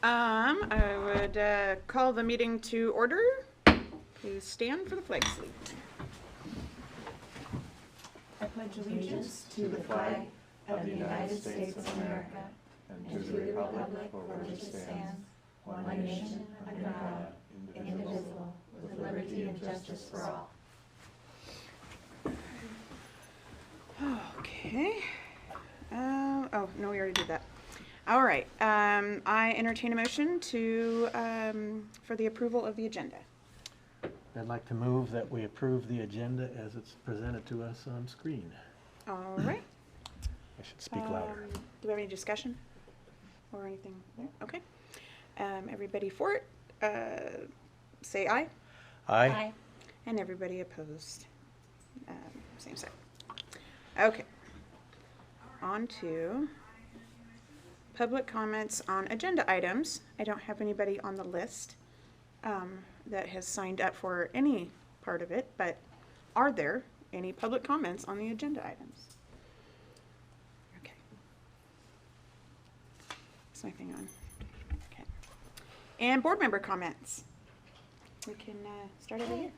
I would call the meeting to order. Please stand for the flag salute. I pledge allegiance to the flag of the United States of America and to the republic for which it stands, one nation, under God, indivisible, with liberty and justice for all. Okay. Oh, no, we already did that. All right. I entertain a motion to for the approval of the agenda. I'd like to move that we approve the agenda as it's presented to us on screen. All right. I should speak louder. Do we have any discussion or anything there? Okay. Everybody for it, say aye. Aye. And everybody opposed, same side. Okay. On to public comments on agenda items. I don't have anybody on the list that has signed up for any part of it, but are there any public comments on the agenda items? Okay. Is my thing on? Okay. And board member comments. We can start over here.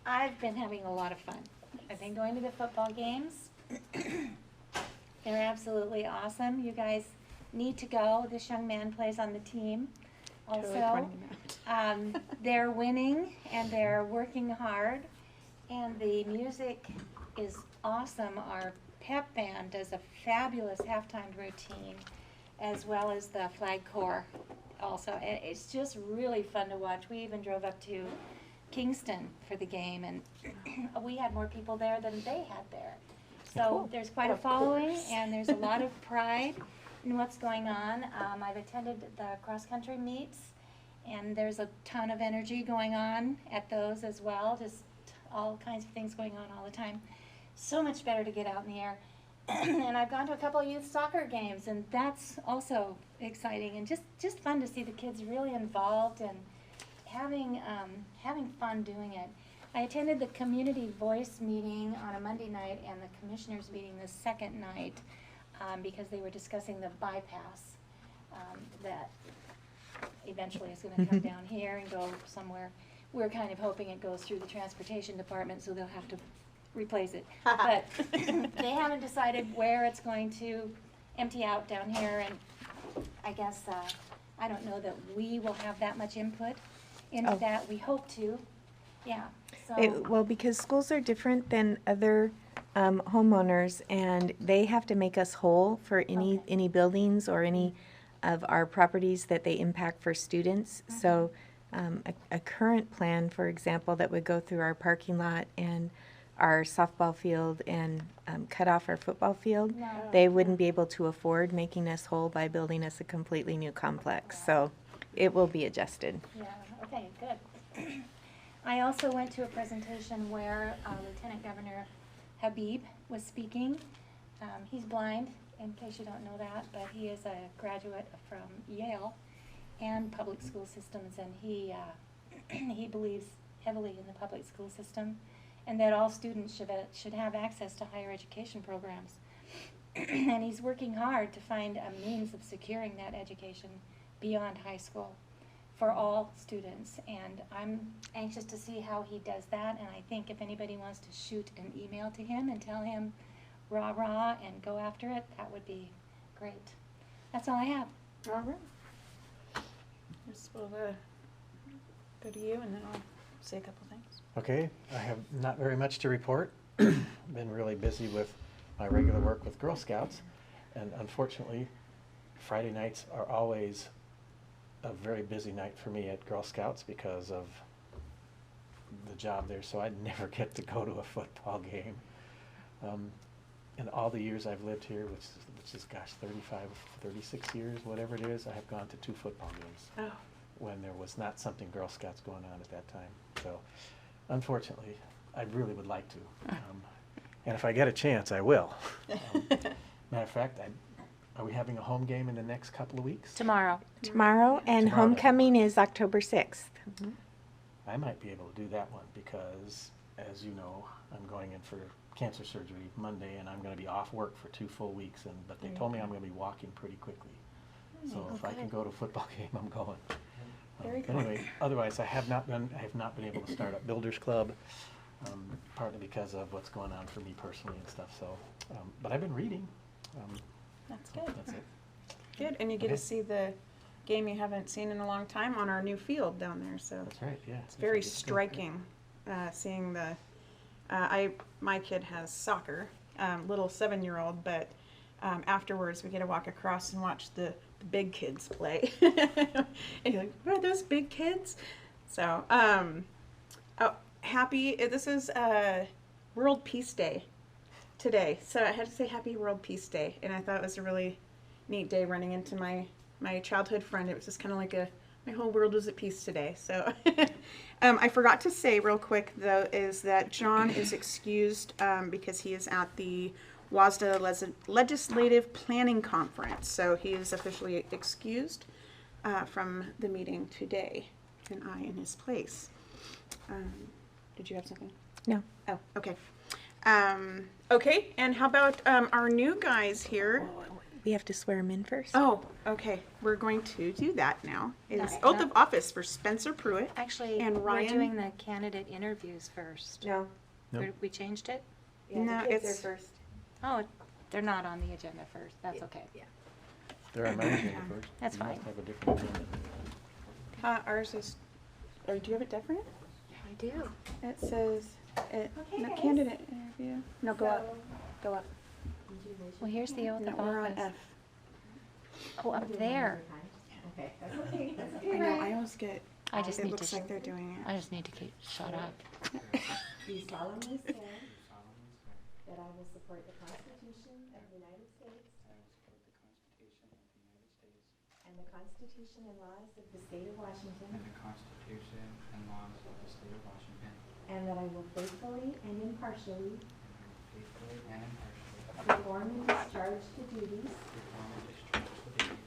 I've been having a lot of fun. I've been going to the football games. They're absolutely awesome. You guys need to go. This young man plays on the team. Also, they're winning and they're working hard, and the music is awesome. Our pep band does a fabulous halftime routine, as well as the flag corps. Also, it's just really fun to watch. We even drove up to Kingston for the game, and we had more people there than they had there. So Cool. There's quite a following, and there's a lot of pride in what's going on. I've attended the cross-country meets, and there's a ton of energy going on at those as well, just all kinds of things going on all the time. So much better to get out in the air. And I've gone to a couple of youth soccer games, and that's also exciting, and just fun to see the kids really involved and having fun doing it. I attended the community voice meeting on a Monday night and the commissioners meeting the second night because they were discussing the bypass that eventually is going to come down here and go somewhere. We're kind of hoping it goes through the transportation department, so they'll have to replace it. But they haven't decided where it's going to empty out down here, and I guess I don't know that we will have that much input into that. We hope to. Yeah. So Well, because schools are different than other homeowners, and they have to make us whole for any buildings or any of our properties that they impact for students. So a current plan, for example, that would go through our parking lot and our softball field and cut off our football field, they wouldn't be able to afford making us whole by building us a completely new complex. So it will be adjusted. yeah. Okay. Good. I also went to a presentation where Lieutenant Governor Habib was speaking. He's blind, in case you don't know that, but he is a graduate from Yale and public school systems, and he he believes heavily in the public school system, and that all students should have access to higher education programs. And he's working hard to find a means of securing that education beyond high school for all students, and I'm anxious to see how he does that. And I think if anybody wants to shoot an email to him and tell him rah rah and go after it, that would be great. That's all I have. All right. This will go to you, and then I'll say a couple things. Okay, I have not very much to report. Been really busy with my regular work with Girl Scouts, and unfortunately, Friday nights are always a very busy night for me at Girl Scouts because of the job there, so I never get to go to a football game. In all the years I've lived here, which is gosh, 35, 36 years, whatever it is, I have gone to 2 football games when there was not something Girl Scouts going on at that time. So unfortunately, I really would like to. And if I get a chance, I will. Matter of fact, are we having a home game in the next couple of weeks? Tomorrow. Tomorrow, and Tomorrow. homecoming is October 6th. I might be able to do that one because, as you know, I'm going in for cancer surgery Monday, and I'm going to be off work for 2 full weeks. But they told me I'm going to be walking pretty quickly. So if I can good. go to a football game, I'm going. Very But anyway, otherwise, I have not been able to start up Builders Club, partly because of what's going on for me personally and stuff, so, but I've been reading. That's So good. That's it. Good, and you get Okay. to see the game you haven't seen in a long time on our new field down there, so. That's right, yeah. It's very striking, seeing the, my kid has soccer, little 7-year-old, but afterwards we get to walk across and watch the big kids play. And you're like, what are those big kids? So, this is World Peace Day today. So I had to say happy World Peace Day. And I thought it was a really neat day running into my childhood friend. It was just kind of like my whole world was at peace today. So I forgot to say real quick, though, is that John is excused because he is at the WASDA Legislative Planning Conference. So he is officially excused from the meeting today, and I in his place. Did you have something? No. Oh, okay. Okay, and how about our new guys here? We have to swear him in first. Oh, okay. We're going to do that now. It's No, oath no. of office for Spencer Pruitt. Actually, And we're Ryan? doing the candidate interviews first. No. Nope. We changed it? No, the kids it's- are first. Oh, they're not on the agenda first. That's okay. They're on my agenda first. That's You must fine. have a different agenda. Ours is, or do you have it different? I do. It says, no, guys. candidate interview. No, go up. Go up. Well, here's the oath No, of we're on office. F. Oh, up there. Okay, that's okay. That's I know, I always get, I just it need looks to, like they're doing I it. just need to keep, shut up. Do solemnly swear that I will support the Constitution of the United States and the Constitution and laws of the state of Washington, and the Constitution and laws of the state of Washington, and that I will faithfully and impartially and I will faithfully and impartially perform and discharge the duties perform and discharge the duties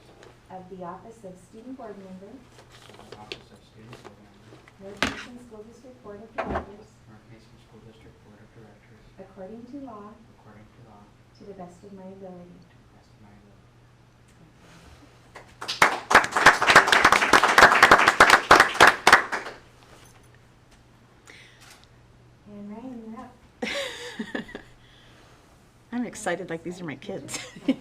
of the office of student board member, of the office of student board member, North Mason School District Board of Directors, North Mason School District Board of Directors, according to law, according to law, to the best of my ability. to the best of my ability. And Ryan, you're up. I'm excited like these are my kids. I,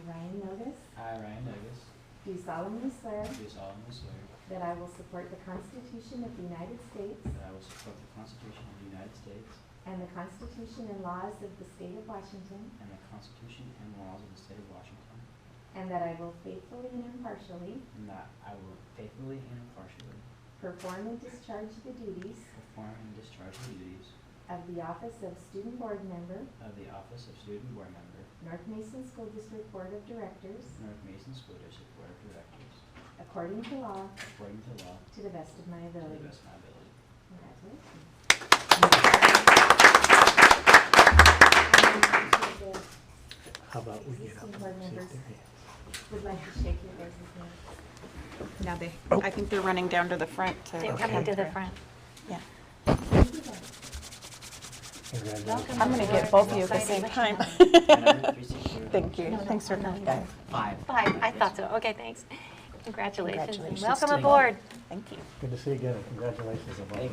Ryan Novis, I, Ryan Davis, do solemnly swear do solemnly swear that I will support the Constitution of the United States that I will support the Constitution of the United States and the Constitution and laws of the state of Washington, and the Constitution and laws of the state of Washington, and that I will faithfully and impartially and that I will faithfully and impartially perform and discharge the duties perform and discharge the duties of the office of student board member, of the office of student board member, North Mason School District Board of Directors, North Mason School District Board of Directors, according to law, according to law, to the best of my to the ability. best of my ability. Congratulations. How about we get up Existing and board shake members their hands? would like to shake your guys' hands. Now they, Oh. I think they're running down to the front to. They're Okay. coming to the front. Yeah. Congratulations. Welcome I'm gonna get both of you at the same time. Thank you. Thanks for coming, guys. Five. I thought so. Okay, thanks. Congratulations. and Congratulations Welcome to you. aboard. Thank you. Good to see you again, and congratulations on both of you.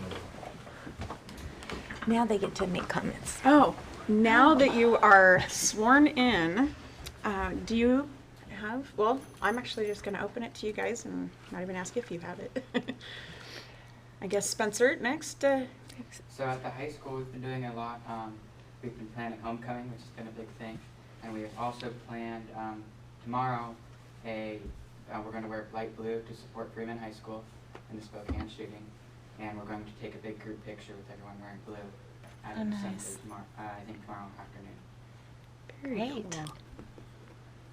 Now they get to make comments. Oh, now that you are sworn in, do you have, well, I'm actually just going to open it to you guys and not even ask you if you have it. I guess Spencer, next. So at the high school, we've been doing a lot. We've been planning homecoming, which has been a big thing, and we have also planned tomorrow we're going to wear light blue to support Freeman High School in the Spokane shooting, and we're going to take a big group picture with everyone wearing blue at Oh, the nice. center tomorrow. I think tomorrow afternoon. Very Great. cool.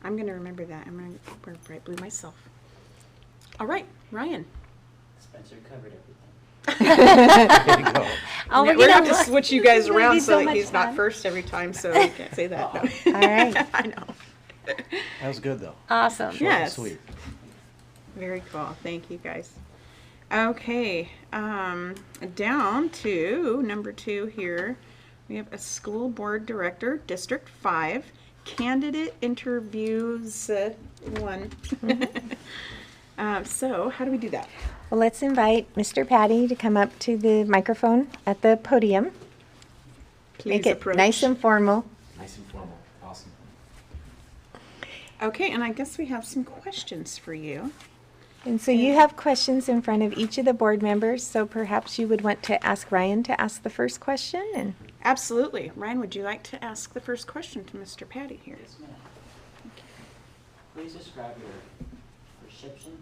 I'm going to remember that. I'm going to wear bright blue myself. All right, Ryan. Spencer covered everything. There you go. Oh, Yeah, we're we're gonna going to have to switch you guys It's gonna around be so that much he's not fun. first every time, so you can't say that. No. All right. I know. That was good, though. Awesome. Short and Yes. sweet. Very cool. Thank you, guys. Okay, down to number 2 here. We have a school board director, District 5, candidate interviews 1. So how do we do that? Well, let's invite Mr. Patty to come up to the microphone at the podium. Please Make it approach. nice and formal. Nice and formal. Awesome. Okay, and I guess we have some questions for you. And so you have questions in front of each of the board members, so perhaps you would want to ask Ryan to ask the first question. And Absolutely. Ryan, would you like to ask the first question to Mr. Patty here? Yes, ma'am. Please describe your perception,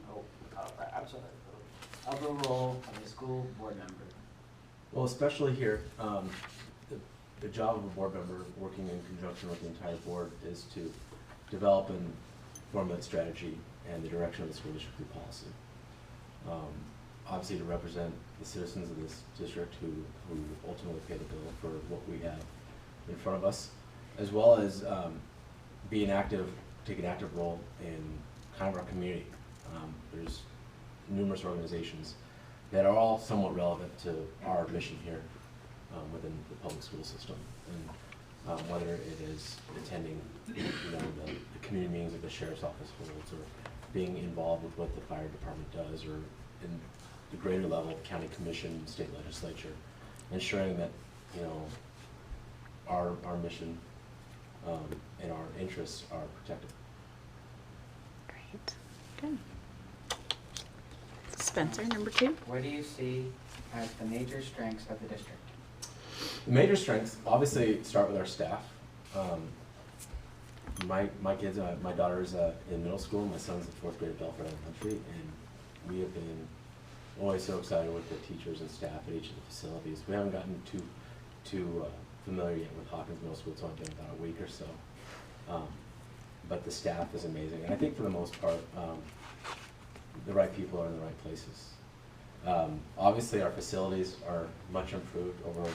of the role of a school board member. Well, especially here, the job of a board member working in conjunction with the entire board is to develop and formulate strategy and the direction of the school district through policy. Obviously to represent the citizens of this district who ultimately pay the bill for what we have in front of us, as well as take an active role in kind of our community. There's numerous organizations that are all somewhat relevant to our mission here within the public school system. And whether it is attending the community meetings that the sheriff's office holds, or being involved with what the fire department does, or in the greater level, county commission, state legislature, ensuring that our mission and our interests are protected. great. Good. Spencer, number 2. What do you see as the major strengths of the district? The major strengths obviously start with our staff. My kids, my daughter's in middle school, my son's in 4th grade at Belford Elementary, and we have been always so excited with the teachers and staff at each of the facilities. We haven't gotten too familiar yet with Hawkins Middle School. It's only been about a week or so. But the staff is amazing, and I think for the most part, the right people are in the right places. Obviously, our facilities are much improved over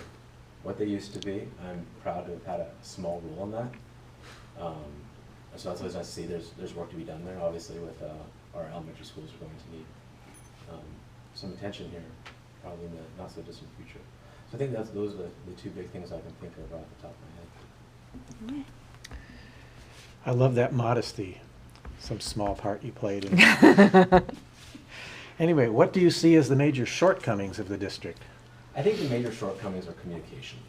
what they used to be. I'm proud to have had a small role in that. So that's always nice to see. There's work to be done there. Obviously, with our elementary schools are going to need some attention here, probably in the not so distant future. So I think those are the 2 big things I can think of off the top of my head. I love that modesty, some small part you played in. Anyway, what do you see as the major shortcomings of the district? I think the major shortcomings are communication.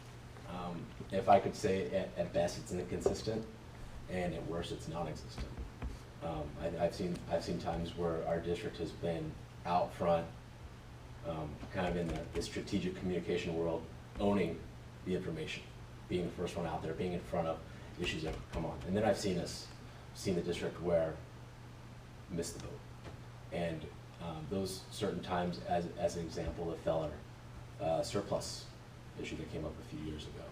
If I could say, at best, it's inconsistent, and at worst, it's non-existent. I've seen times where our district has been out front, kind of in the strategic communication world, owning the information, being the first one out there, being in front of issues that come on. And then I've seen the district where miss the boat. And those certain times, as an example, the Feller surplus issue that came up a few years ago.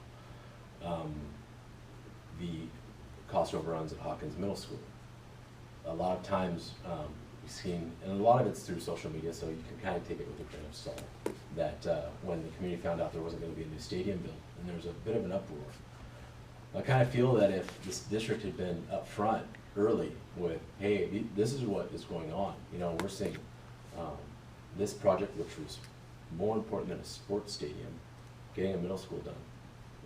The cost overruns at Hawkins Middle School. A lot of times we've seen, and a lot of it's through social media, so you can kind of take it with a grain of salt, that when the community found out there wasn't going to be a new stadium built, and there was a bit of an uproar. I kind of feel that if this district had been up front early with, hey, this is what is going on. We're seeing this project, which was more important than a sports stadium, getting a middle school done,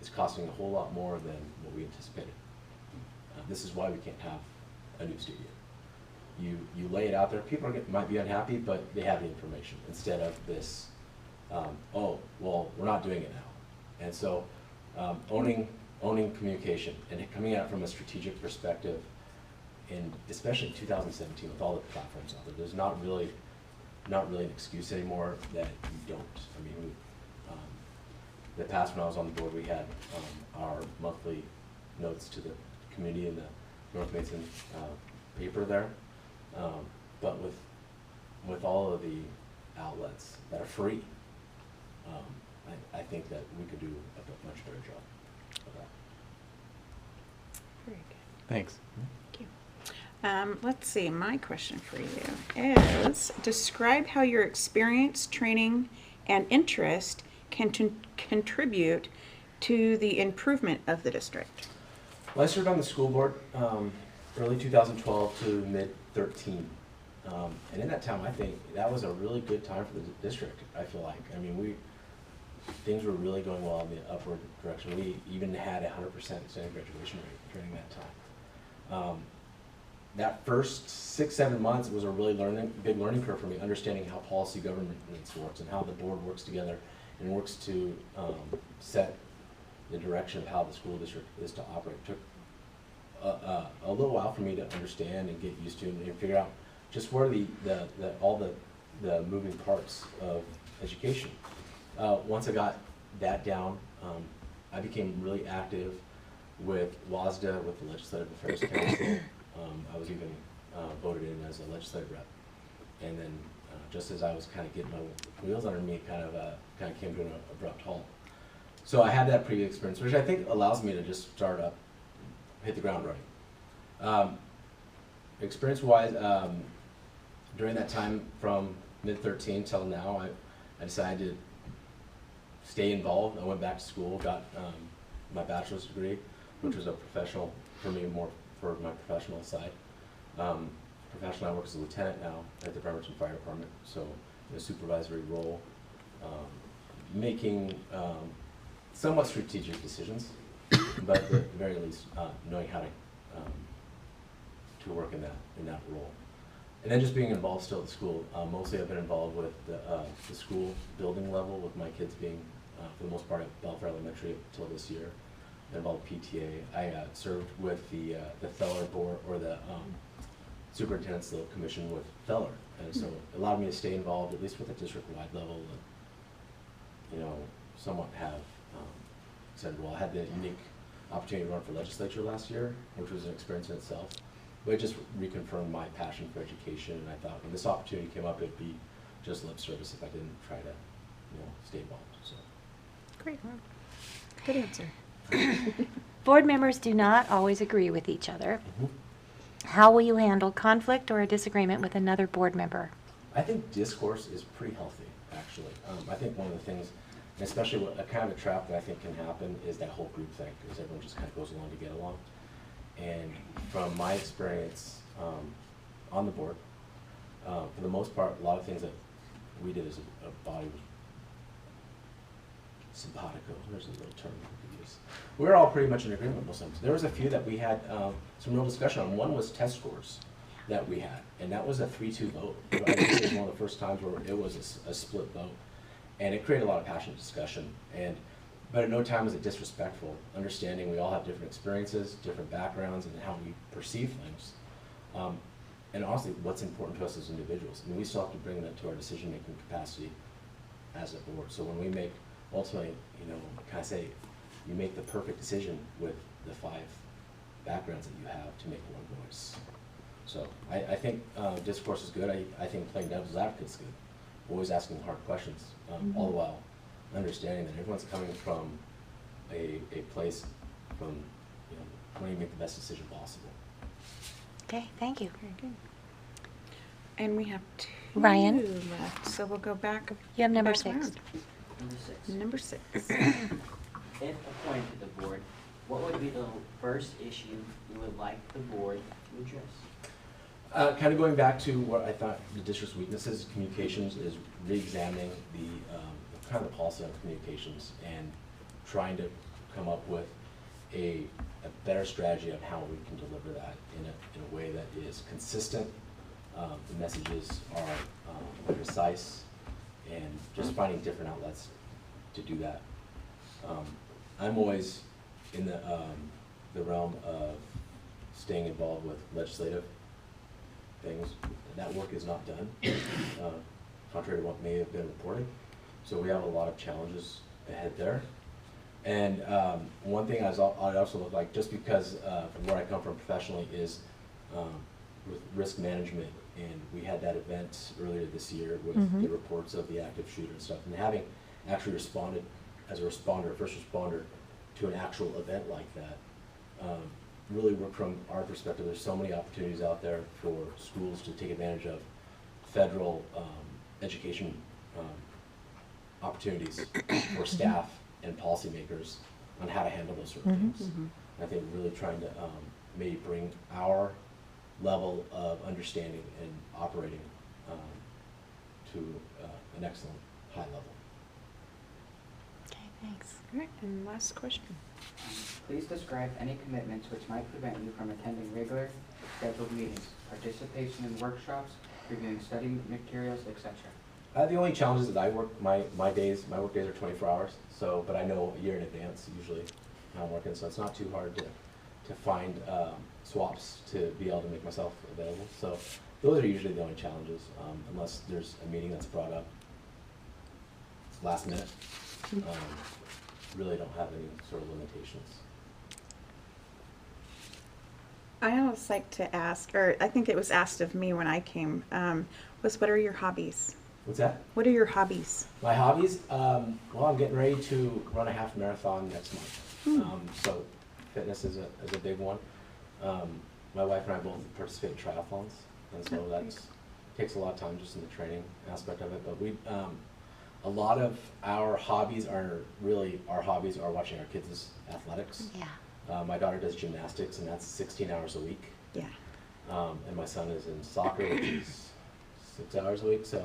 is costing a whole lot more than what we anticipated. This is why we can't have a new stadium. You lay it out there, people might be unhappy, but they have the information, instead of this, oh, well, we're not doing it now. And so owning communication and coming at it from a strategic perspective, and especially in 2017 with all the platforms out there, there's not really an excuse anymore that you don't. I mean, the past when I was on the board, we had our monthly notes to the community in the North Mason paper there. But with all of the outlets that are free, I think that we could do a much better job of that. Very good. Thanks. Thank you. Let's see, my question for you is, describe how your experience, training, and interest can contribute to the improvement of the district. Well, I served on the school board early 2012 to mid-13. And in that time, I think that was a really good time for the district, I feel like. I mean, things were really going well in the upward direction. We even had a 100% standard graduation rate during that time. That first 6-7 months was a really big learning curve for me, understanding how policy governance works and how the board works together and works to set the direction of how the school district is to operate. It took a little while for me to understand and get used to and figure out just where all the moving parts of education. Once I got that down, I became really active with WASDA, with the Legislative Affairs Council. I was even voted in as a legislative rep. And then just as I was kind of getting my wheels under me, kind of came to an abrupt halt. So I had that previous experience, which I think allows me to just start up, hit the ground running. Experience-wise, during that time from mid-13 till now, I decided to stay involved. I went back to school, got my bachelor's degree, which was a professional, for me, more for my professional side. Professionally, I work as a lieutenant now at the Bremerton Fire Department, so in a supervisory role, making somewhat strategic decisions, but at the very least, knowing how to work in that role. And then just being involved still at the school. Mostly I've been involved with the school building level, with my kids being, for the most part, at Belfair Elementary until this year. I involved PTA. I served with the Feller board, or the superintendent's little commission with Feller. And so it allowed me to stay involved, at least with the district-wide level, and, somewhat have said, well, I had the unique opportunity to run for legislature last year, which was an experience in itself. But it just reconfirmed my passion for education, and I thought when this opportunity came up, it'd be just lip service if I didn't try to, stay involved. So. Great. Good answer. Board members do not always agree with each other. Mm-hmm. How will you handle conflict or a disagreement with another board member? I think discourse is pretty healthy, actually. I think one of the things, and especially a kind of a trap that I think can happen, is that whole group thing, because everyone just kind of goes along to get along. And from my experience on the board, for the most part, a lot of things that we did as a body was simpatico. There's a little term we could use. We were all pretty much in agreement with most of them. There was a few that we had some real discussion on. One was test scores that we had, and that was a 3-2 vote. I think it was one of the first times where it was a split vote, and it created a lot of passionate discussion. But at no time was it disrespectful, understanding we all have different experiences, different backgrounds, and how we perceive things. And honestly, what's important to us as individuals. I mean, we still have to bring that to our decision-making capacity as a board. So when we make, ultimately, kind of say, you make the perfect decision with the 5 backgrounds that you have to make one voice. So I think discourse is good. I think playing devil's advocate is good. Always asking hard questions, all the while understanding that everyone's coming from a place from, wanting to make the best decision possible. Okay, thank you. Very good. And we have 2 Ryan? left, so we'll go back. You have number back 6. around. Number 6. Number 6. If appointed to the board, what would be the first issue you would like the board to address? Kind of going back to what I thought the district's weaknesses, communications, is re-examining the kind of the policy on communications and trying to come up with a better strategy of how we can deliver that in a way that is consistent. The messages are precise, and just finding different outlets to do that. I'm always in the realm of staying involved with legislative things. That work is not done, contrary to what may have been reported. So we have a lot of challenges ahead there. And one thing I'd also look like, just because from where I come from professionally, is with risk management. And we had that event earlier this year with the reports of the active shooter and stuff. And having actually responded as a responder, a first responder, to an actual event like that, really work from our perspective. There's so many opportunities out there for schools to take advantage of federal education opportunities for staff and policymakers on how to handle those sort of things. I think really trying to maybe bring our level of understanding and operating to an excellent high level. Okay, Thanks. All right, and last question. Please describe any commitments which might prevent you from attending regular scheduled meetings, participation in workshops, reviewing study materials, etc. The only challenge is that I work, my work days are 24 hours, so, but I know a year in advance usually when I'm working, so it's not too hard to find swaps to be able to make myself available. So those are usually the only challenges, unless there's a meeting that's brought up last minute. Really don't have any sort of limitations. I always like to ask, or I think it was asked of me when I came, was what are your hobbies? What's that? What are your hobbies? My hobbies? Well, I'm getting ready to run a half marathon next month. So fitness is a big one. My wife and I both participate in triathlons, and so that's takes a lot of time just in the training aspect of it. But we, a lot of our hobbies are watching our kids' athletics. Yeah. My daughter does gymnastics, and that's 16 hours a week. Yeah. And my son is in soccer, which is 6 hours a week. So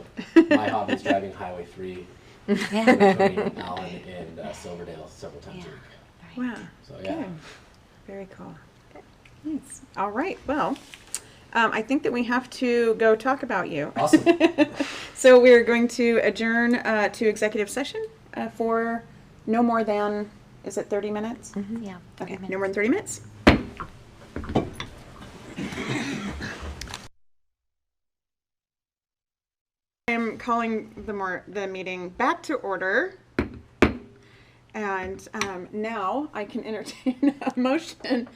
my hobby is driving Highway 3 between Allen and Silverdale several times a week. Wow. So yeah. Good. Very cool. Nice. All right. Well, I think that we have to go talk about you. Awesome. So we're going to adjourn to executive session for no more than, is it 30 minutes? Yeah. Okay, no more than 30 minutes. I'm calling the meeting back to order. And now I can entertain a motion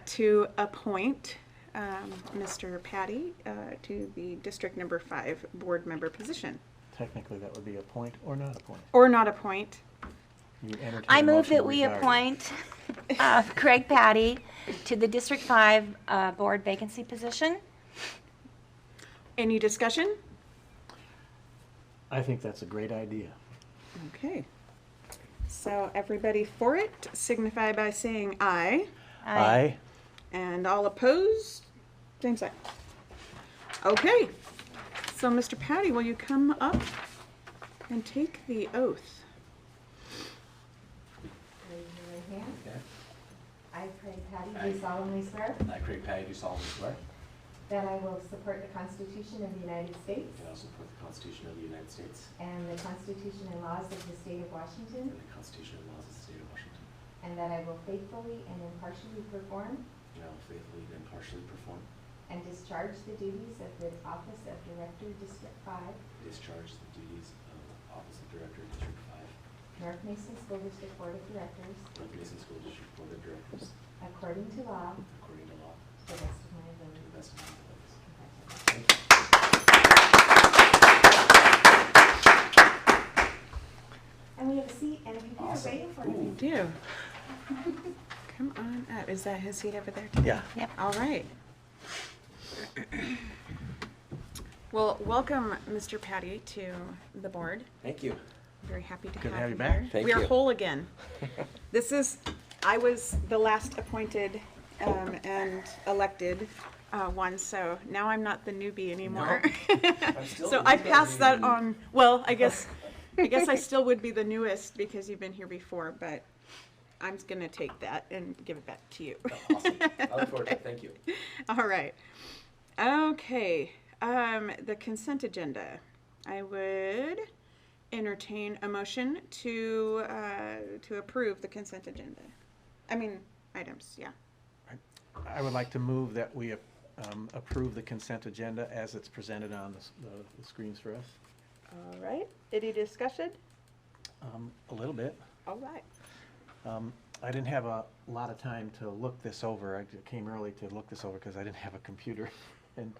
to appoint Mr. Patty to the District Number 5 board member position. Technically, that would be appoint or not appoint. Or not appoint. You entertain I a move motion that we regarding- appoint Craig Patty to the District 5 board vacancy position. Any discussion? I think that's a great idea. Okay. So everybody for it signify by saying aye. Aye. And all opposed, same sign. Okay. So Mr. Patty, will you come up and take the oath? Raise your right hand. Okay. I, Craig Patty, do solemnly swear I, Craig Patty, do solemnly swear that I will support the Constitution of the United States that I will support the Constitution of the United States and the Constitution and laws of the State of Washington, and the Constitution and laws of the State of Washington, and that I will faithfully and impartially perform and I will faithfully and impartially perform and discharge the duties of the Office of Director, District 5, and discharge the duties of Office of Director, District 5, North Mason School District Board of Directors, North Mason School District Board of Directors, according to law, according to law, to the best of my to ability. the best of my abilities. And we have a seat and a computer Awesome. waiting for We you. do. Come on up. Is that his seat over there? Too? Yeah. Yep. All right. Well, welcome, Mr. Patty, to the board. Thank you. Very happy to Good have you back. here. Thank we are you. whole again. I was the last appointed and elected one, so now I'm not the newbie anymore. still So the I newbie. passed that on. Well, I guess I still would be the newest because you've been here before, but I'm gonna take that and give it back to you. Awesome. I look forward to it. Thank you. All right. Okay. The consent agenda. I would entertain a motion to approve the consent agenda. I mean, items, yeah. I would like to move that we approve the consent agenda as it's presented on the screens for us. All right. Any discussion? A little bit. All right. I didn't have a lot of time to look this over. I came early to look this over because I didn't have a computer. And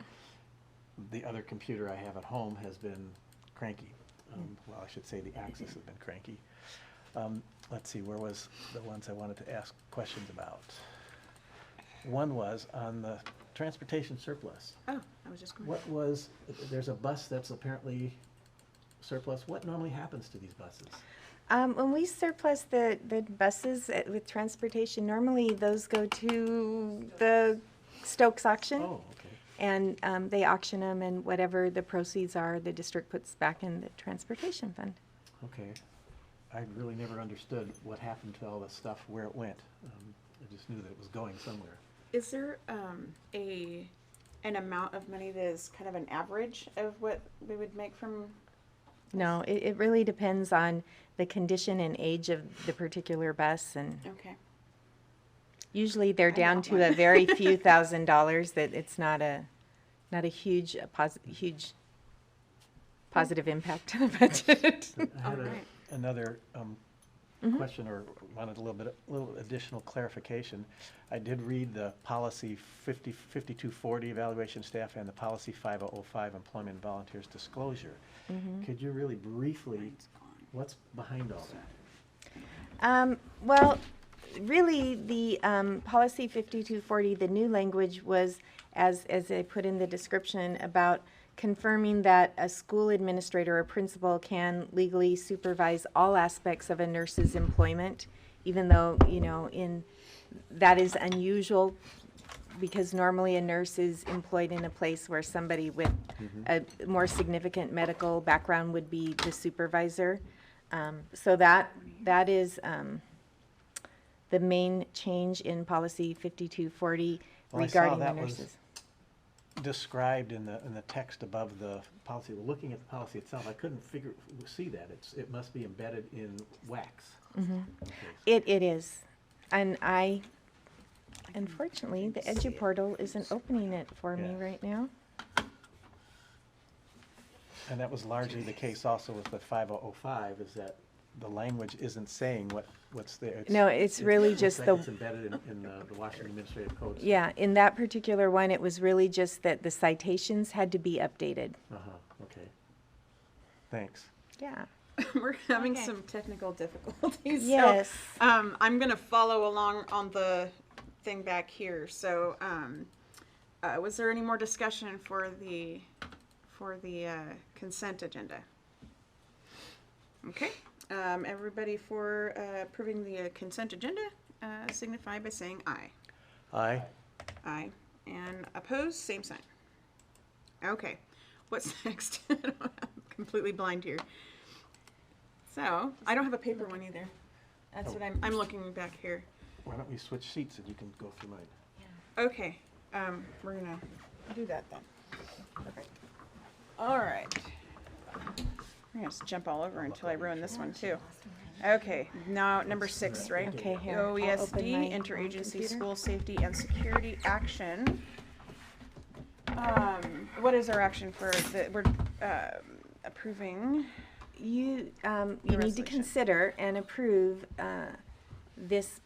the other computer I have at home has been cranky. Well, I should say the Axis has been cranky. Let's see, where was the ones I wanted to ask questions about? One was on the transportation surplus. Oh, I was just going. What was, there's a bus that's apparently surplus. What normally happens to these buses? When we surplus the buses with transportation, normally those go to the Stokes auction. Oh, okay. And they auction them, and whatever the proceeds are, the district puts back in the transportation fund. Okay. I really never understood what happened to all the stuff, where it went. I just knew that it was going somewhere. Is there an amount of money that is kind of an average of what we would make from? No, it really depends on the condition and age of the particular bus, and Okay. usually they're I down want to one. a very few $1,000s, that it's not a huge, huge positive impact to the budget. I had Alright. another Mhm. question, or wanted a little additional clarification. I did read the policy 5240 evaluation staff and the policy 5005 employment and volunteers disclosure. Mhm. Could you really briefly, what's behind all that? Well, really, the policy 5240, the new language was, as I put in the description, about confirming that a school administrator or principal can legally supervise all aspects of a nurse's employment, even though, that is unusual, because normally a nurse is employed in a place where somebody with a more significant medical background would be the supervisor. So that is the main change in policy 5240 Well, I saw regarding the that was nurses. described in the text above the policy. Looking at the policy itself, I couldn't see that. It must be embedded in wax. Mhm. Okay. It is. And unfortunately, the EduPortal isn't opening it for me Yeah. right now. And that was largely the case also with the 5005, is that the language isn't saying what's there. No, it's really looks just like the- it's embedded in the Washington Administrative Code. Yeah, in that particular one, it was really just that the citations had to be updated. Okay. Thanks. Yeah. We're having Okay. some technical difficulties. Yes. So, I'm gonna follow along on the thing back here. So, was there any more discussion for the consent agenda? Okay. Everybody for approving the consent agenda, signify by saying aye. Aye. Aye. And opposed, same sign. Okay. What's next? I'm completely blind here. So, I don't have a paper one either. That's what I'm looking back here. Why don't we switch seats and you can go through mine? Okay, we're gonna do that then. Perfect. All right. I'm gonna just jump all over until I ruin this one too. Okay, now number 6, right? Okay, here, I'll open my OESD, own interagency computer. school safety and security action. What is our action for we're approving? You need to resolution. consider and approve this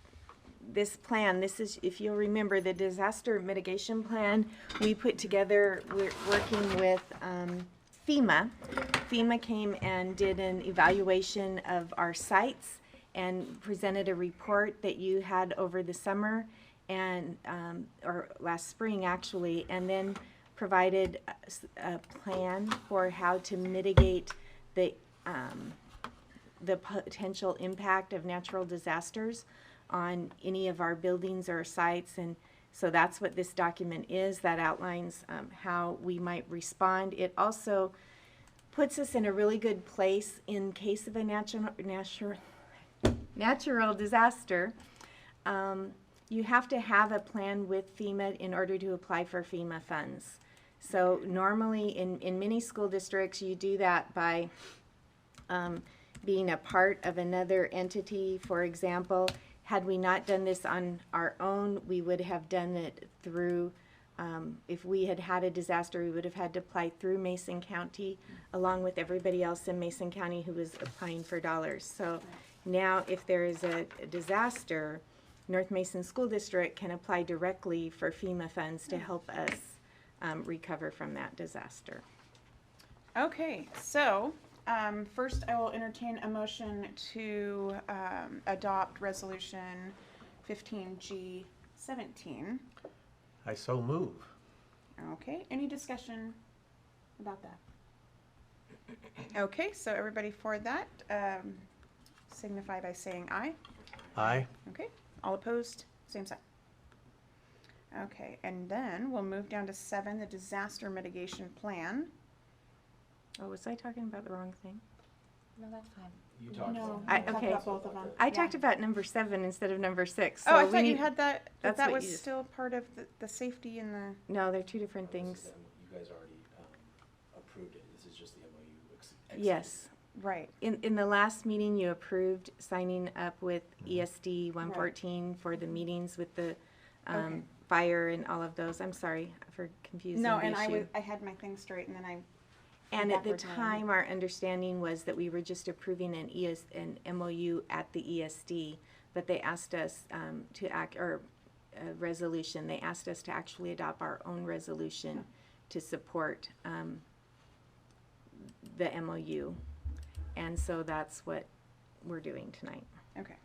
plan. This is, if you'll remember, the disaster mitigation plan we put together. We're working with FEMA. FEMA came and did an evaluation of our sites and presented a report that you had over the summer and or last spring actually, and then provided a plan for how to mitigate the potential impact of natural disasters on any of our buildings or sites. And so that's what this document is. That outlines how we might respond. It also puts us in a really good place in case of a natural disaster. You have to have a plan with FEMA in order to apply for FEMA funds. So normally in many school districts, you do that by being a part of another entity. For example, had we not done this on our own, we would have done it through, if we had had a disaster, we would have had to apply through Mason County, along with everybody else in Mason County who was applying for dollars. So now if there is a disaster, North Mason School District can apply directly for FEMA funds to help us recover from that disaster. Okay, so first I will entertain a motion to adopt resolution 15G17. I so move. Okay, any discussion about that? Okay, so everybody for that, signify by saying aye. Aye. Okay, all opposed, same sign. Okay, and then we'll move down to 7, the disaster mitigation plan. Oh, was I talking about the wrong thing? No, that's fine. You talked No, about. I- talked okay. about both of them. I Yeah. talked about number 7 instead of number 6. Oh, I so we thought you need- had that, that's that what was you just- still part of the safety and the, No, they're 2 different This is things. You guys already approved it. This is just the MOU. Yes. right. In the last meeting, you approved signing up with ESD 114 for the meetings with the Okay. fire and all of those. I'm sorry for confusing No, the and issue. I had my thing straight and then I, And at the backwards line. time, our understanding was that we were just approving an MOU at the ESD, but they asked us to act, or a resolution, they asked us to actually adopt our own resolution to support the MOU. And so that's what we're doing tonight. okay.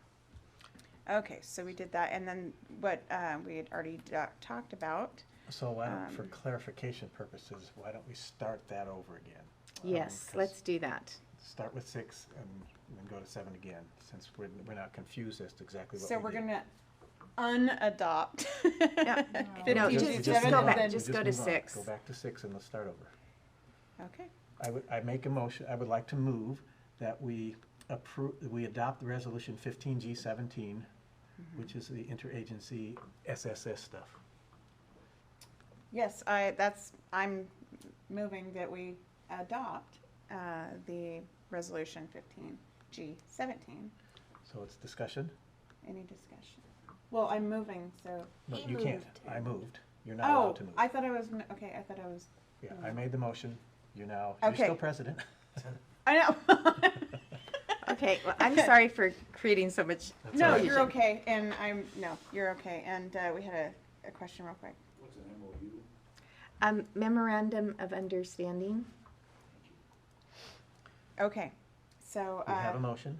Okay, so we did that and then what we had already talked about. So why don't, for Um, clarification purposes, why don't we start that over again? Yes, 'Cause let's do that. Start with 6 and then go to 7 again, since we're not confused as to exactly what we So did. we're gonna unadopt. No, 15 just to go 7 back, and then- just We go to move on. 6. Go back to 6 and let's start over. Okay, I make a motion, I would like to move that we adopt the resolution 15G17, which is the interagency SSS stuff. yes, I'm moving that we adopt the resolution 15G17. So it's discussion? Any discussion? Well, I'm moving, so. No, He you can't. moved. I moved. You're not allowed to move. I thought I was, okay, I thought I was, Yeah, I made the motion. You're still Okay. president. I know. Okay, well, I'm sorry for creating so much. That's No, all right. you're okay, and you're okay, and we had a question real quick. What's an MOU? Memorandum of Understanding. Okay, so. We have a motion,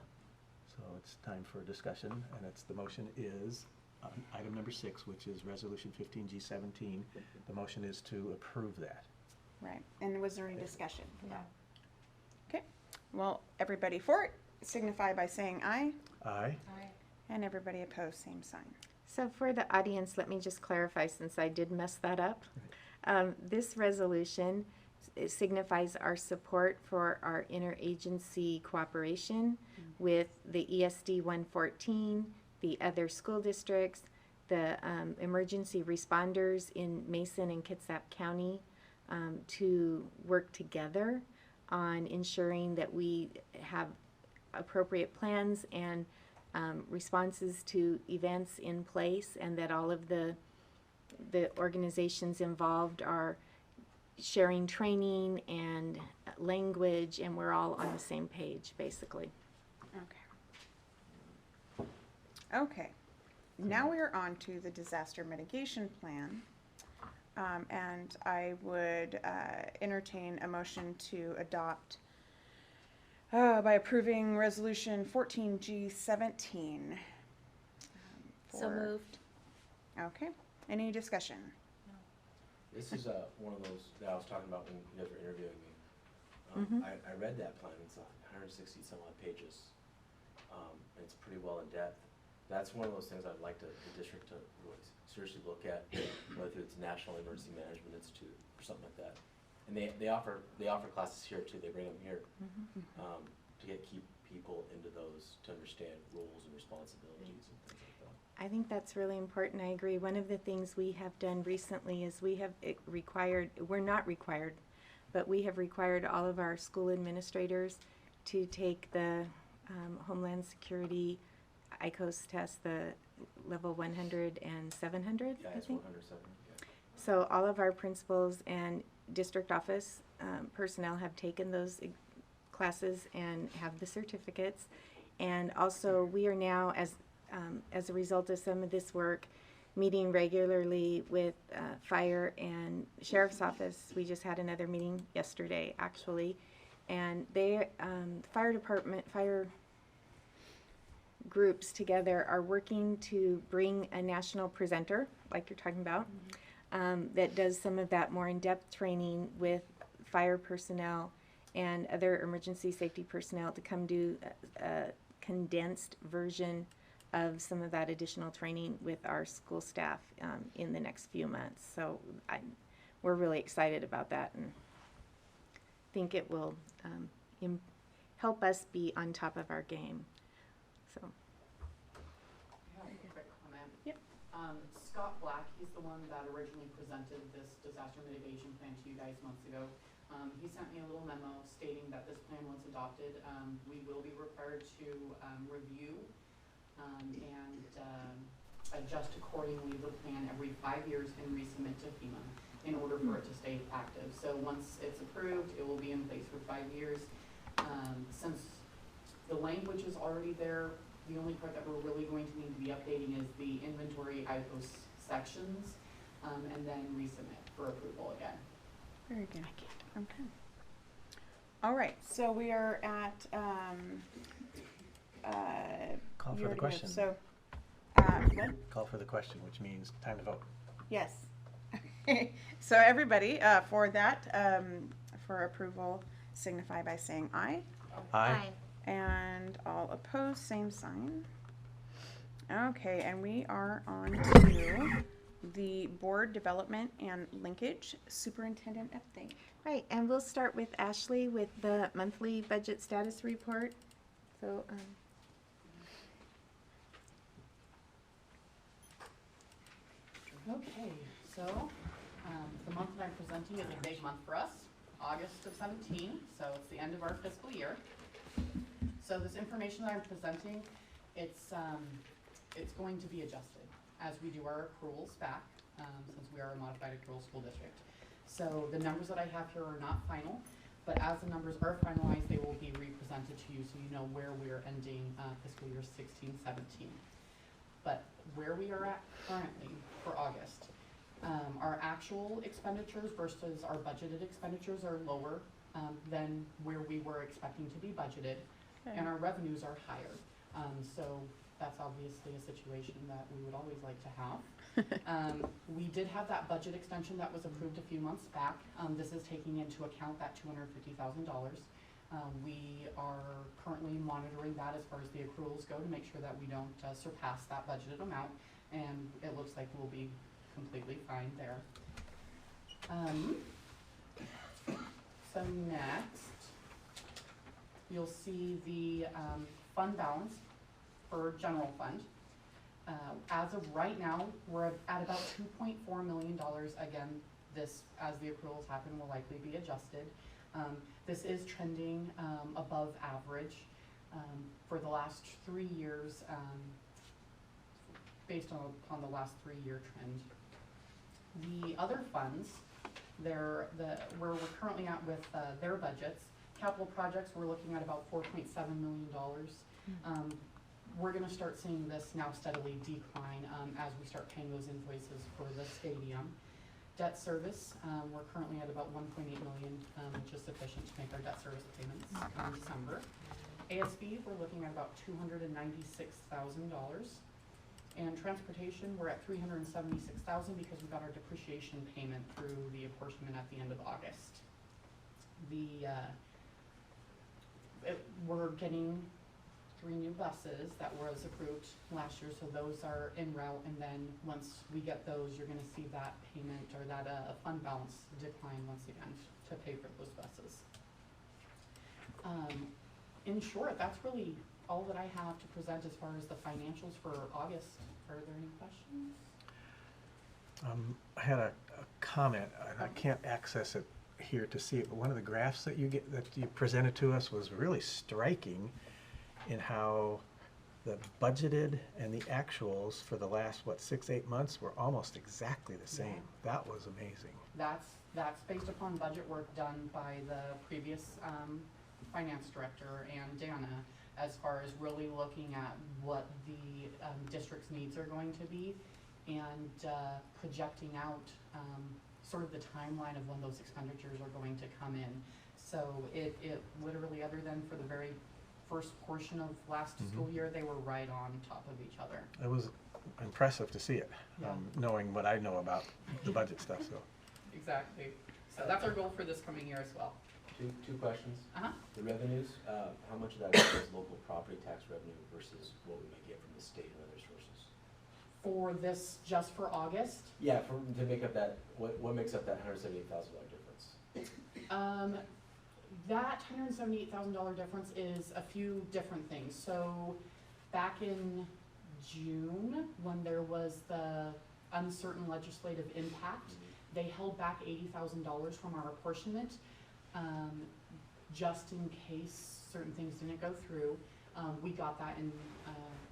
so it's time for discussion, and the motion is item number 6, which is resolution 15G17. The motion is to approve that. Right, and was there any discussion? No. Okay, well, everybody for it signify by saying aye, Aye. and everybody opposed, same sign. So for the audience, let me just clarify since I did mess that up. This resolution signifies our support for our interagency cooperation with the ESD 114, the other school districts, the emergency responders in Mason and Kitsap County to work together on ensuring that we have appropriate plans and responses to events in place, and that all of the organizations involved are sharing training and language, and we're all on the same page, basically. Okay. Okay, now we are on to the disaster mitigation plan. And I would entertain a motion to adopt by approving resolution 14G17. So moved. Okay, any discussion? This is one of those that I was talking about when you guys were interviewing me. Mhm. I read that plan. It's 160 some odd pages. It's pretty well in depth. That's one of those things I'd like the district to really seriously look at, whether it's National Emergency Management Institute or something like that. And they offer classes here too. They bring them here to get keep people into those, to understand roles and responsibilities and things like that. I think that's really important. I agree. One of the things we have done recently is we have we're not required, but we have required all of our school administrators to take the Homeland Security ICOS test, the level 100 and 700, Yeah, I it's think. 107. Yeah. So all of our principals and district office personnel have taken those classes and have the certificates. And also, we are now, as a result of some of this work, meeting regularly with fire and sheriff's office. We just had another meeting yesterday, actually. And they, fire department, fire groups together are working to bring a national presenter, like you're talking about, that does some of that more in-depth training with fire personnel and other emergency safety personnel to come do a condensed version of some of that additional training with our school staff in the next few months. So we're really excited about that and think it will help us be on top of our game. So, I have a quick comment. Yep. Scott Black, he's the one that originally presented this disaster mitigation plan to you guys months ago. He sent me a little memo stating that this plan, once adopted, we will be required to review and adjust accordingly the plan every 5 years and resubmit to FEMA in order for it to stay active. So once it's approved, it will be in place for 5 years. Since the language is already there, the only part that we're really going to need to be updating is the inventory IPOS sections, and then resubmit for approval again. Very good. Okay. All right, so we are at, Call you for the already question. have- So, what? Call for the question, which means time to vote. Yes. So everybody, for that, for approval, signify by saying aye. Aye. And all opposed, same sign. Okay, and we are on to the board development and linkage superintendent update. right, and we'll start with Ashley with the monthly budget status report. So, Okay, so the month that I'm presenting is a big month for us, August of 17, so it's the end of our fiscal year. So this information that I'm presenting, it's going to be adjusted as we do our accruals back, since we are a modified accrual school district. So the numbers that I have here are not final, but as the numbers are finalized, they will be represented to you so you know where we're ending fiscal year 16-17. But where we are at currently for August, our actual expenditures versus our budgeted expenditures are lower than where we were expecting to be budgeted, and our revenues are higher. So that's obviously a situation that we would always like to have. We did have that budget extension that was approved a few months back. This is taking into account that $250,000. We are currently monitoring that as far as the accruals go to make sure that we don't surpass that budgeted amount, and it looks like we'll be completely fine there. So next, you'll see the fund balance for general fund. As of right now, we're at about $2.4 million. Again, this, as the accruals happen, will likely be adjusted. This is trending above average for the last 3 years, based on the last 3-year trend. The other funds, where we're currently at with their budgets, capital projects, we're looking at about $4.7 million. We're gonna start seeing this now steadily decline as we start paying those invoices for the stadium. Debt service, we're currently at about $1.8 million, which is sufficient to make our debt service payments in December. ASB, we're looking at about $296,000. And transportation, we're at $376,000 because we got our depreciation payment through the apportionment at the end of August. We're getting 3 new buses that was approved last year, so those are en route, and then once we get those, you're gonna see that payment or that fund balance decline once again to pay for those buses. In short, that's really all that I have to present as far as the financials for August. Are there any questions? I had a comment, and I can't access it here to see it, but one of the graphs that you presented to us was really striking in how the budgeted and the actuals for the last, 6-8 months were almost exactly the same. Yeah. That was amazing. That's based upon budget work done by the previous finance director and Dana, as far as really looking at what the district's needs are going to be and projecting out sort of the timeline of when those expenditures are going to come in. So it literally, other than for the very first portion of last school year, they were right on top of each other. It was impressive to see it, Yeah. knowing what I know about the budget stuff, so. Exactly. So that's our goal for this coming year as well. Two questions. Uh-huh. The revenues, how much of that is local property tax revenue versus what we may get from the state and other sources? For this, just for August, Yeah, to make up that, what makes up that $178,000 difference? That $178,000 difference is a few different things. So back in June, when there was the uncertain legislative impact, they held back $80,000 from our apportionment, just in case certain things didn't go through. We got that in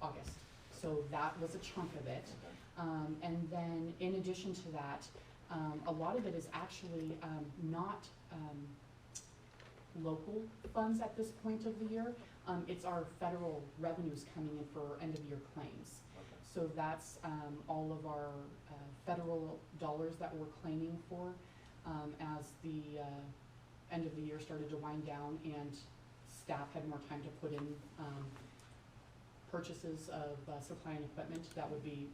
August, so that was a chunk of it. And then in addition to that, a lot of it is actually not local funds at this point of the year. It's our federal revenues coming in for end of year claims. So that's all of our federal dollars that we're claiming for as the end of the year started to wind down and staff had more time to put in purchases of supply and equipment that would be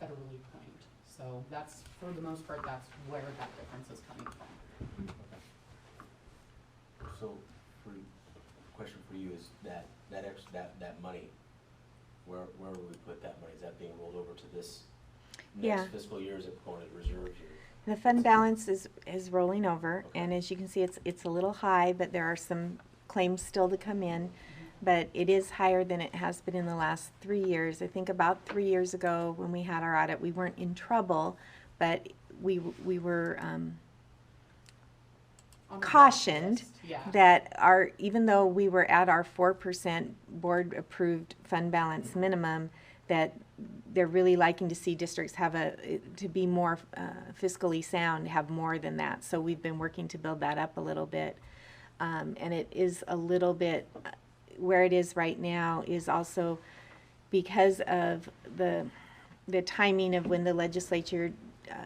federally claimed. So that's, for the most part, that's where that difference is coming from. So, question for you is that money, where would we put that money? Is that being rolled over to this Yeah. next fiscal year? Is it going to reserves? The fund balance is rolling over, and as you can see, it's a little high, but there are some claims still to come in. But it is higher than it has been in the last 3 years. I think about 3 years ago when we had our audit, we weren't in trouble, but we were On the cautioned list, yeah. that even though we were at our 4% board approved fund balance minimum, that they're really liking to see districts have to be more fiscally sound, have more than that. So we've been working to build that up a little bit. And it is a little bit, where it is right now is also because of the timing of when the legislature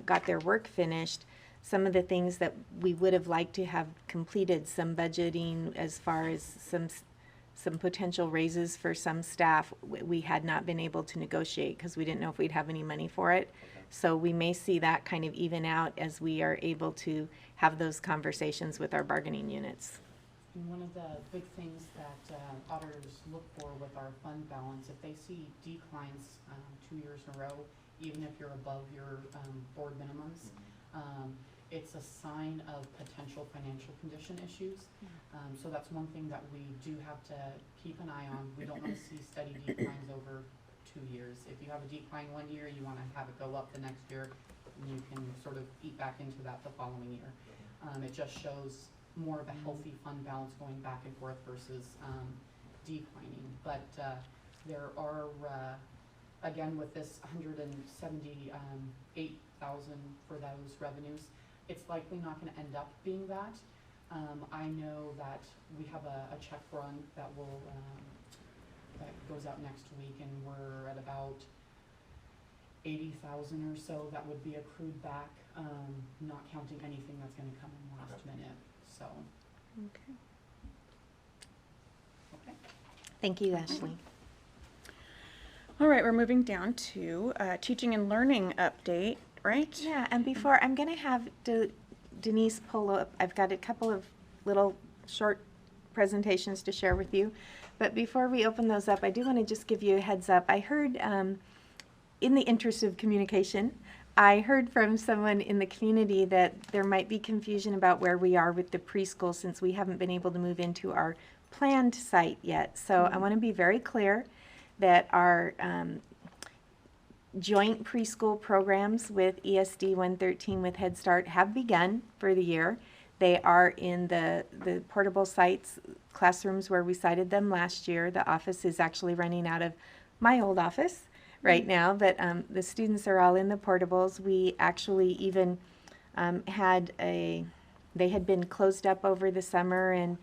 got their work finished. Some of the things that we would have liked to have completed, some budgeting as far as some potential raises for some staff, we had not been able to negotiate because we didn't know if we'd have any money for it. So we may see that kind of even out as we are able to have those conversations with our bargaining units. And one of the big things that auditors look for with our fund balance, if they see declines 2 years in a row, even if you're above your board minimums, it's a sign of potential financial condition issues. So that's one thing that we do have to keep an eye on. We don't want to see steady declines over 2 years. If you have a decline 1 year, you want to have it go up the next year, and you can sort of eat back into that the following year. It just shows more of a healthy fund balance going back and forth versus declining. But there are, again, with this $178,000 for those revenues, it's likely not going to end up being that. I know that we have a check run that will that goes out next week, and we're at about 80,000 or so that would be accrued back, not counting anything that's going to come in last minute. So. Okay. Okay. Thank you, Ashley. All right, we're moving down to teaching and learning update, right? Yeah, and before, I'm going to have Denise pull up, I've got a couple of little short presentations to share with you. But before we open those up, I do want to just give you a heads up. I heard, in the interest of communication, I heard from someone in the community that there might be confusion about where we are with the preschool since we haven't been able to move into our planned site yet. So I want to be very clear that our joint preschool programs with ESD 113 with Head Start have begun for the year. They are in the portable sites, classrooms where we cited them last year. The office is actually running out of my old office right now, but the students are all in the portables. We actually even they had been closed up over the summer, and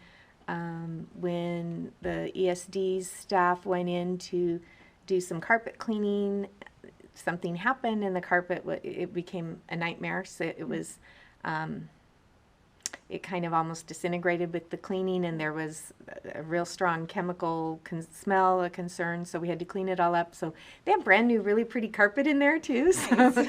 when the ESD's staff went in to do some carpet cleaning, something happened and the carpet, it became a nightmare. So it was, it kind of almost disintegrated with the cleaning, and there was a real strong chemical smell, a concern, so we had to clean it all up. So they have brand new, really pretty carpet in there too. So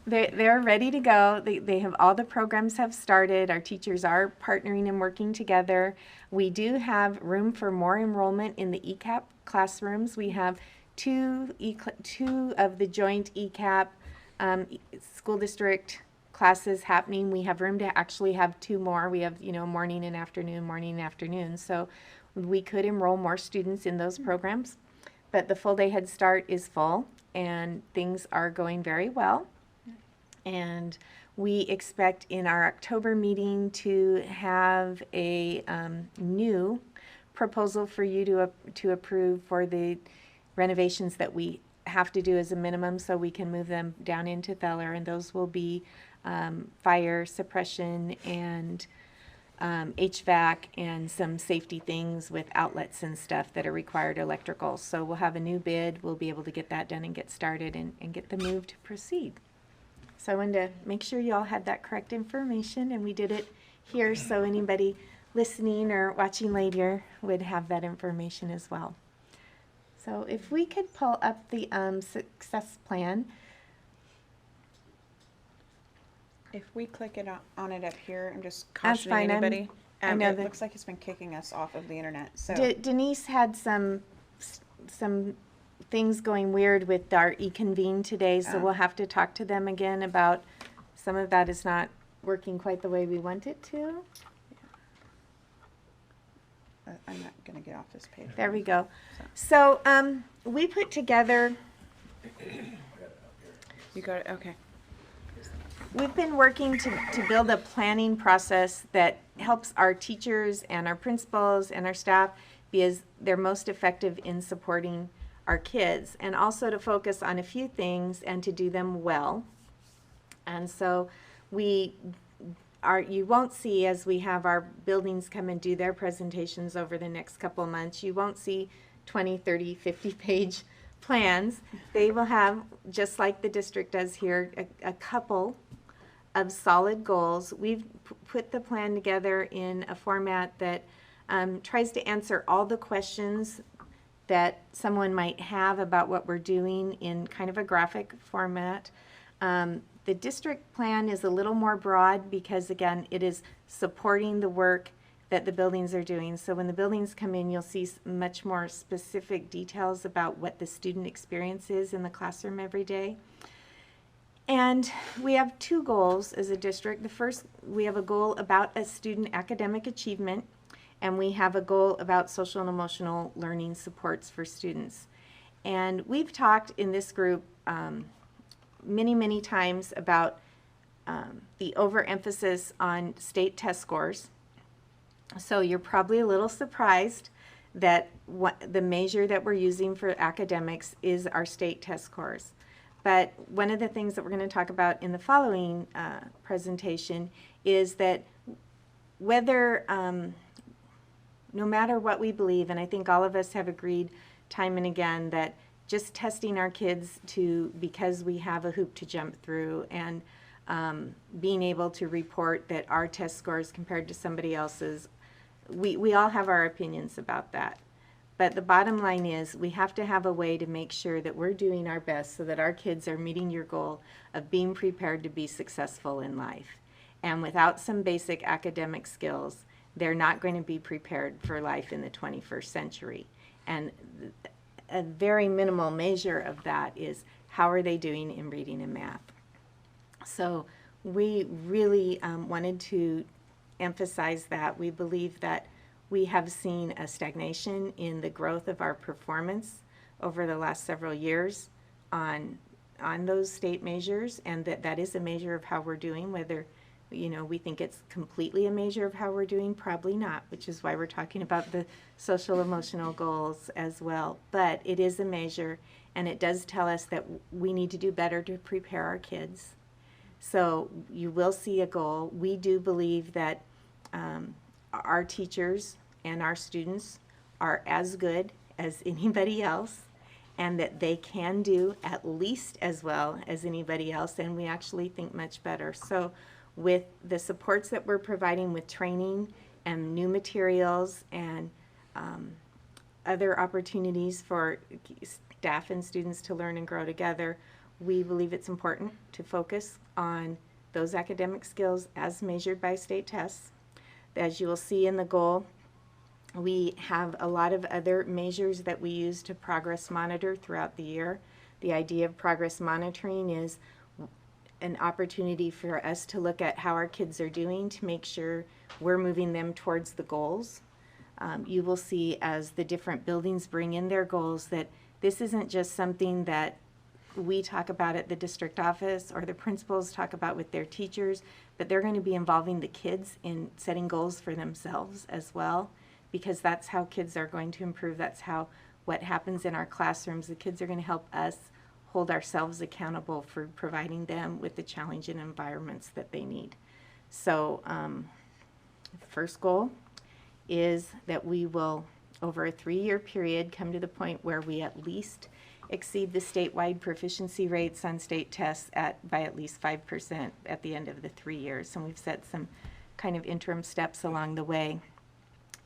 they're ready to go. They have, all the programs have started. Our teachers are partnering and working together. We do have room for more enrollment in the ECAP classrooms. We have two of the joint ECAP school district classes happening. We have room to actually have 2 more. We have, morning and afternoon. So we could enroll more students in those programs. But the full day Head Start is full, and things are going very well. And we expect in our October meeting to have a new proposal for you to approve for the renovations that we have to do as a minimum, so we can move them down into Feller, and those will be fire suppression and HVAC and some safety things with outlets and stuff that are required electrical. So we'll have a new bid. We'll be able to get that done and get started and get the move to proceed. So I wanted to make sure you all had that correct information, and we did it here so anybody listening or watching later would have that information as well. So if we could pull up the success plan. If we click it on it up here, I'm just That's cautioning fine. anybody. I know it that- looks like it's been kicking us off of the internet. So Denise had some things going weird with our e-convene today, so we'll have to talk to them again about some of that is not working quite the way we want it to. I'm not going to get off this page. There we go. So we put together, You got it? Okay. we've been working to build a planning process that helps our teachers and our principals and our staff be as they're most effective in supporting our kids, and also to focus on a few things and to do them well. And so you won't see, as we have our buildings come and do their presentations over the next couple of months, you won't see 20, 30, 50-page plans. They will have, just like the district does here, a couple of solid goals. We've put the plan together in a format that tries to answer all the questions that someone might have about what we're doing in kind of a graphic format. The district plan is a little more broad because, again, it is supporting the work that the buildings are doing. So when the buildings come in, you'll see much more specific details about what the student experience is in the classroom every day. And we have 2 goals as a district. The first, we have a goal about a student academic achievement, and we have a goal about social and emotional learning supports for students. And we've talked in this group many, many times about the overemphasis on state test scores. So you're probably a little surprised that the measure that we're using for academics is our state test scores. But one of the things that we're going to talk about in the following presentation is that whether, no matter what we believe, and I think all of us have agreed time and again that just testing our kids because we have a hoop to jump through, and being able to report that our test scores compared to somebody else's, we all have our opinions about that. But the bottom line is we have to have a way to make sure that we're doing our best so that our kids are meeting your goal of being prepared to be successful in life. And without some basic academic skills, they're not going to be prepared for life in the 21st century. And a very minimal measure of that is how are they doing in reading and math. So we really wanted to emphasize that. We believe that we have seen a stagnation in the growth of our performance over the last several years on those state measures, and that is a measure of how we're doing. Whether we think it's completely a measure of how we're doing, probably not, which is why we're talking about the social emotional goals as well. But it is a measure, and it does tell us that we need to do better to prepare our kids. So you will see a goal. We do believe that our teachers and our students are as good as anybody else, and that they can do at least as well as anybody else, and we actually think much better. So with the supports that we're providing with training and new materials and other opportunities for staff and students to learn and grow together, we believe it's important to focus on those academic skills as measured by state tests. As you will see in the goal, we have a lot of other measures that we use to progress monitor throughout the year. The idea of progress monitoring is an opportunity for us to look at how our kids are doing to make sure we're moving them towards the goals. You will see as the different buildings bring in their goals that this isn't just something that we talk about at the district office or the principals talk about with their teachers, but they're going to be involving the kids in setting goals for themselves as well, because that's how kids are going to improve. That's how what happens in our classrooms. The kids are going to help us hold ourselves accountable for providing them with the challenging environments that they need. So the first goal is that we will, over a 3-year period, come to the point where we at least exceed the statewide proficiency rates on state tests by at least 5% at the end of the 3 years. And we've set some kind of interim steps along the way.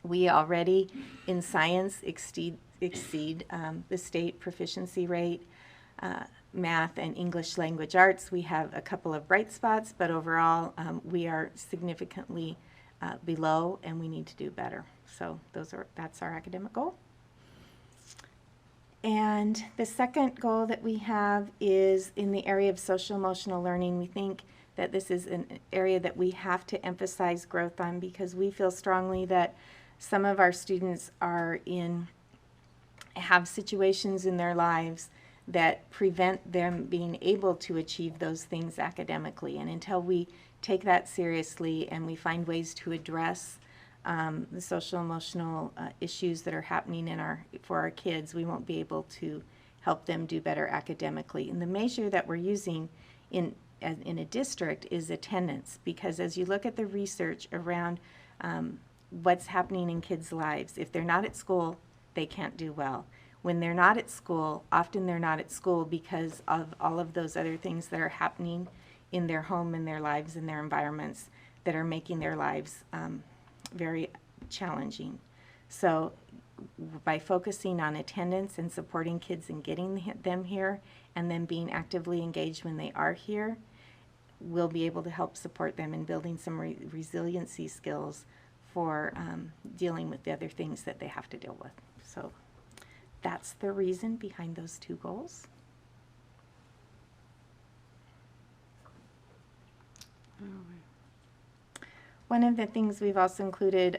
We already, in science, exceed the state proficiency rate. Math and English language arts, we have a couple of bright spots, but overall we are significantly below, and we need to do better. So that's our academic goal. And the second goal that we have is in the area of social emotional learning. We think that this is an area that we have to emphasize growth on, because we feel strongly that some of our students have situations in their lives that prevent them being able to achieve those things academically. And until we take that seriously and we find ways to address the social emotional issues that are happening for our kids, we won't be able to help them do better academically. And the measure that we're using in a district is attendance, because as you look at the research around what's happening in kids' lives, if they're not at school, they can't do well. When they're not at school, often they're not at school because of all of those other things that are happening in their home, in their lives, in their environments that are making their lives very challenging. So by focusing on attendance and supporting kids and getting them here and then being actively engaged when they are here, we'll be able to help support them in building some resiliency skills for dealing with the other things that they have to deal with. So that's the reason behind those 2 goals. One of the things we've also included,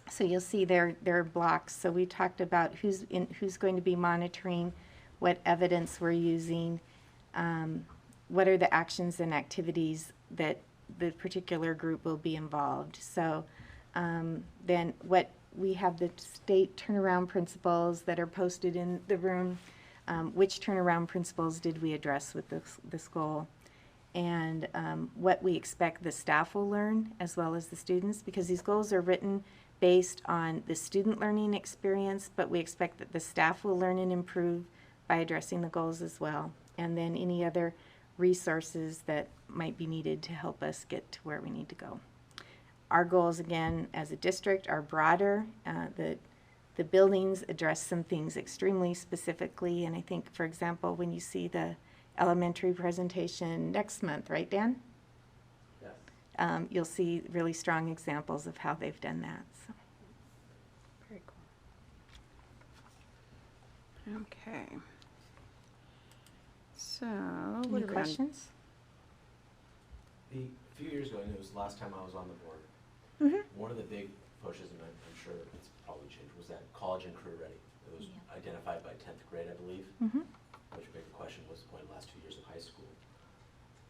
so you'll see there are blocks. So we talked about who's going to be monitoring, what evidence we're using, what are the actions and activities that the particular group will be involved. So then we have the state turnaround principles that are posted in the room. Which turnaround principles did we address with this goal? And what we expect the staff will learn as well as the students, because these goals are written based on the student learning experience, but we expect that the staff will learn and improve by addressing the goals as well. And then any other resources that might be needed to help us get to where we need to go. Our goals, again, as a district are broader. The buildings address some things extremely specifically, and I think, for example, when you see the elementary presentation next month, right, Dan? Yes. You'll see really strong examples of how they've done that. So. Very cool. Okay. So, what Any are we on? questions? A few years ago, and it was the last time I was on the board, one of the big pushes, and I'm sure it's probably changed, was that college and career ready. It was identified by 10th grade, I believe, which begged the question, what's the point of the last 2 years of high school?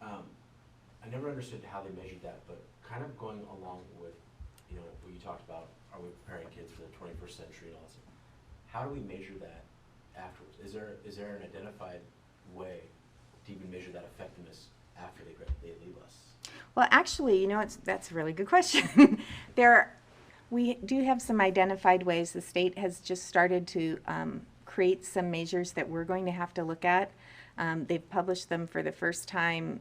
I never understood how they measured that, but kind of going along with, what you talked about, are we preparing kids for the 21st century and all that stuff? How do we measure that afterwards? Is there an identified way to even measure that effectiveness after they leave us? Well, actually, that's a really good question. We do have some identified ways. The state has just started to create some measures that we're going to have to look at. They've published them for the first time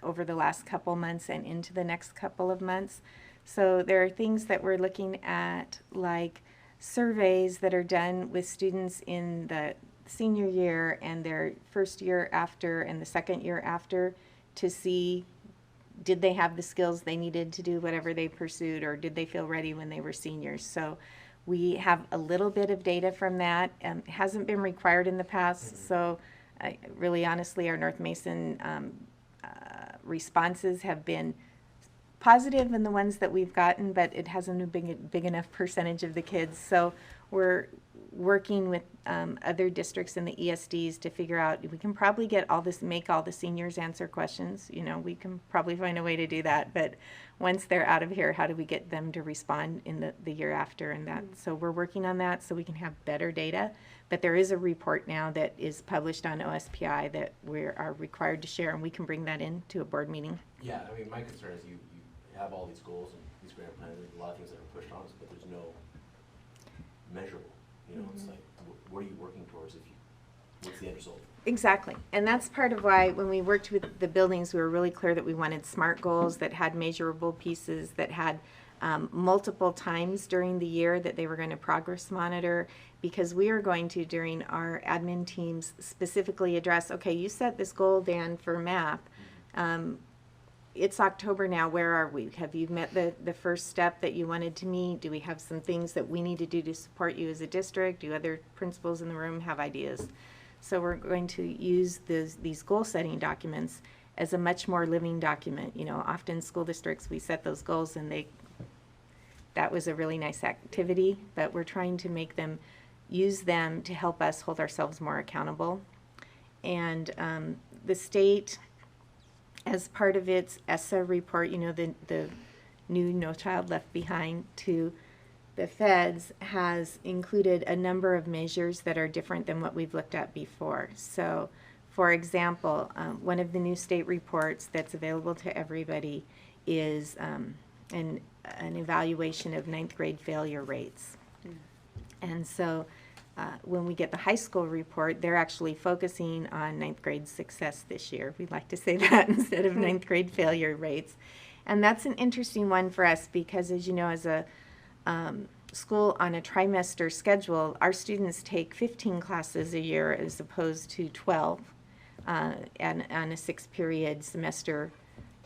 over the last couple months and into the next couple of months. So there are things that we're looking at, like surveys that are done with students in the senior year and their first year after and the second year after, to see did they have the skills they needed to do whatever they pursued, or did they feel ready when they were seniors. So we have a little bit of data from that. It hasn't been required in the past, so really honestly our North Mason responses have been positive in the ones that we've gotten, but it hasn't been a big enough percentage of the kids. So we're working with other districts in the ESDs to figure out, we can probably make all the seniors answer questions. You know, we can probably find a way to do that. But once they're out of here, how do we get them to respond in the year after? And that, so we're working on that so we can have better data. But there is a report now that is published on OSPI that we are required to share, and we can bring that into a board meeting. Yeah, I mean, my concern is you have all these goals and these grant plans, there's a lot of things that are pushed on us, but there's no measurable. You know, it's like, what are you working towards what's the end result? Exactly. And that's part of why when we worked with the buildings, we were really clear that we wanted SMART goals that had measurable pieces, that had multiple times during the year that they were going to progress monitor, because we are going to, during our admin teams, specifically address, okay, you set this goal, Dan, for math. It's October now, where are we? Have you met the first step that you wanted to meet? Do we have some things that we need to do to support you as a district? Do other principals in the room have ideas? So we're going to use these goal setting documents as a much more living document. You know, often school districts, we set those goals and that was a really nice activity, but we're trying to make them, use them to help us hold ourselves more accountable. And the state, as part of its ESSA report, you know, the new No Child Left Behind to the feds, has included a number of measures that are different than what we've looked at before. So, for example, one of the new state reports that's available to everybody is an evaluation of 9th grade failure rates. And so when we get the high school report, they're actually focusing on 9th grade success this year. We'd like to say that instead of 9th grade failure rates. And that's an interesting one for us because, as you know, as a school on a trimester schedule, our students take 15 classes a year as opposed to 12 and on a 6-period semester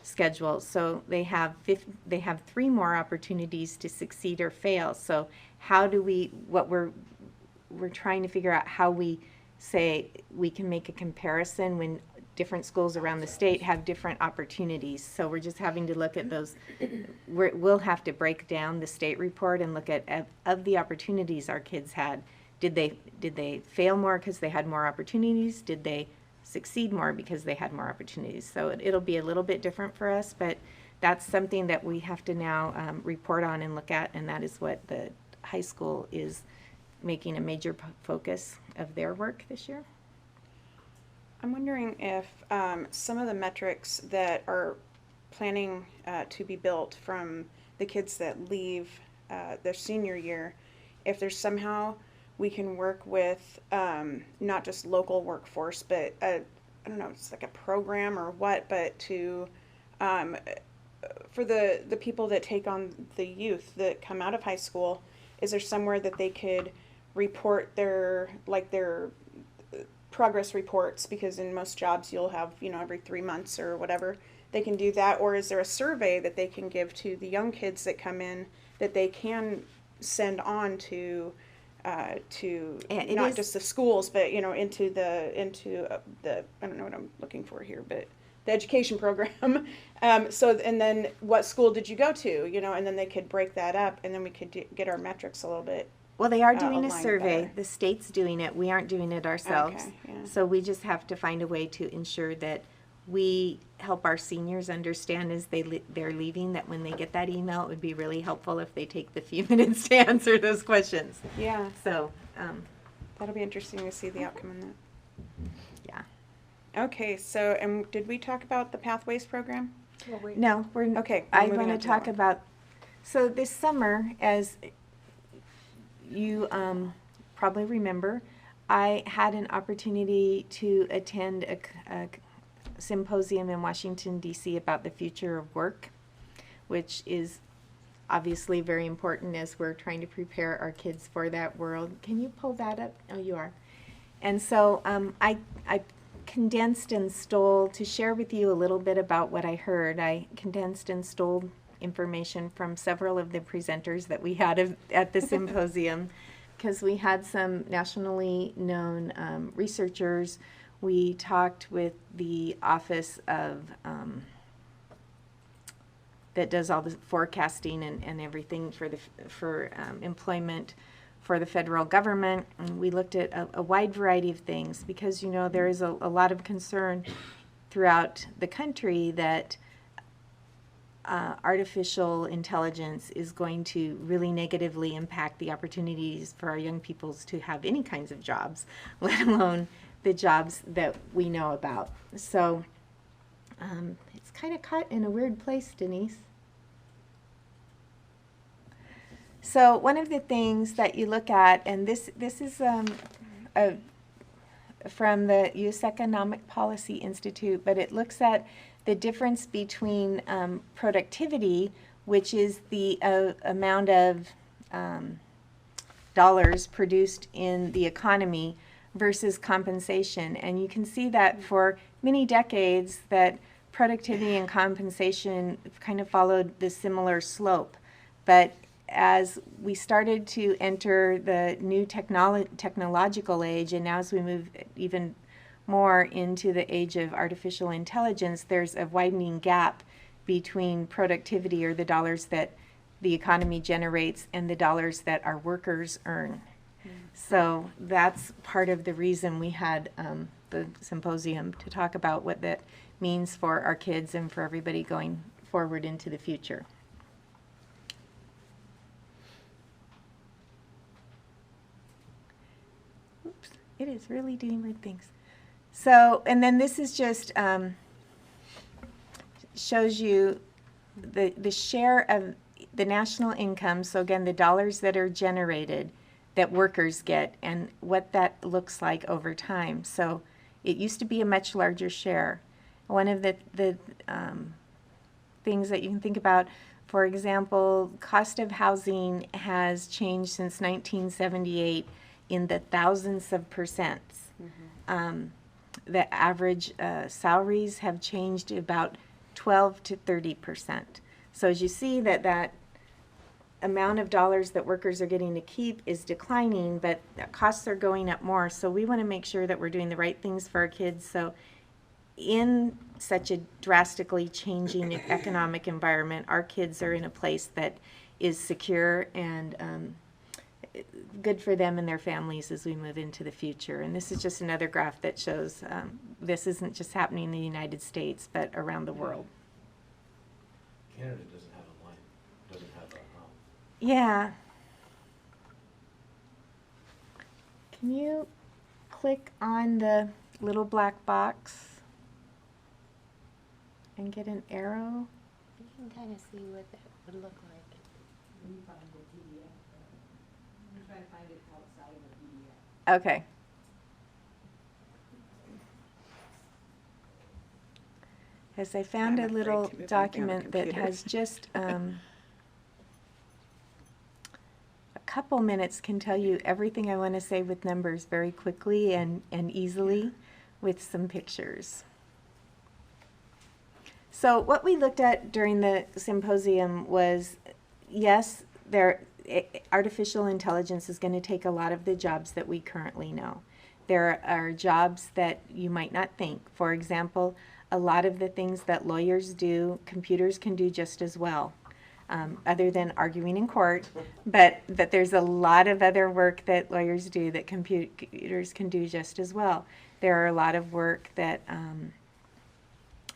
schedule. So they have 3 more opportunities to succeed or fail. So how do we're trying to figure out how we say we can make a comparison when different schools around the state have different opportunities. So we're just having to look at those. We'll have to break down the state report and look at of the opportunities our kids had. Did they fail more because they had more opportunities? Did they succeed more because they had more opportunities? So it'll be a little bit different for us, but that's something that we have to now report on and look at, and that is what the high school is making a major focus of their work this year. I'm wondering if some of the metrics that are planning to be built from the kids that leave their senior year, if there's somehow we can work with not just local workforce, but I don't know, it's like a program or what, but to for the people that take on the youth that come out of high school, is there somewhere that they could report their progress reports? Because in most jobs you'll have, you know, every 3 months or whatever, they can do that. Or is there a survey that they can give to the young kids that come in that they can send on to not just the schools, but, you know, into the I don't know what I'm looking for here, but the education program. So, and then what school did you go to, you know, and then they could break that up, and then we could get our metrics a little bit. Well, they are doing a aligned survey. better. The state's doing it. We aren't doing it ourselves. Okay, yeah. So we just have to find a way to ensure that we help our seniors understand as they're leaving, that when they get that email, it would be really helpful if they take the few minutes to answer those questions. Yeah, So, that'll be interesting to see the outcome in that. yeah. Okay, so, and did we talk about the Pathways program? No, Okay, we're I moving want on to to talk that one. about, so this summer, as you probably remember, I had an opportunity to attend a symposium in Washington, D.C. about the future of work, which is obviously very important as we're trying to prepare our kids for that world. Can you pull that up? Oh, you are. And so I condensed and stole, to share with you a little bit about what I heard, I condensed and stole information from several of the presenters that we had at the symposium, because we had some nationally known researchers. We talked with the Office of that does all the forecasting and everything for employment for the federal government. And we looked at a wide variety of things because, you know, there is a lot of concern throughout the country that artificial intelligence is going to really negatively impact the opportunities for our young peoples to have any kinds of jobs, let alone the jobs that we know about. So it's kind of caught in a weird place, Denise. So one of the things that you look at, and this is from the U.S. Economic Policy Institute, but it looks at the difference between productivity, which is the amount of dollars produced in the economy, versus compensation. And you can see that for many decades that productivity and compensation kind of followed the similar slope. But as we started to enter the new technological age, and now as we move even more into the age of artificial intelligence, there's a widening gap between productivity, or the dollars that the economy generates, and the dollars that our workers earn. So that's part of the reason we had the symposium, to talk about what that means for our kids and for everybody going forward into the future. Oops, it is really doing weird things. So, and then this is just shows you the share of the national income. So again, the dollars that are generated that workers get, and what that looks like over time. So it used to be a much larger share. One of the things that you can think about, for example, cost of housing has changed since 1978 in the thousands of percents. The average salaries have changed about 12 to 30%. So as you see that amount of dollars that workers are getting to keep is declining, but costs are going up more. So we want to make sure that we're doing the right things for our kids. So in such a drastically changing economic environment, our kids are in a place that is secure and good for them and their families as we move into the future. And this is just another graph that shows this isn't just happening in the United States, but around the world. Canada doesn't have a line, doesn't have a Yeah. Can you click on the little black box and get an arrow? You can kind of see what that would look like. Okay. As I found I'm a afraid little to move document on the that computer. has just a couple minutes, can tell you everything I want to say with numbers very quickly and easily with some pictures. So what we looked at during the symposium was, yes, artificial intelligence is going to take a lot of the jobs that we currently know. There are jobs that you might not think. For example, a lot of the things that lawyers do, computers can do just as well, other than arguing in court. But there's a lot of other work that lawyers do that computers can do just as well. There are a lot of work that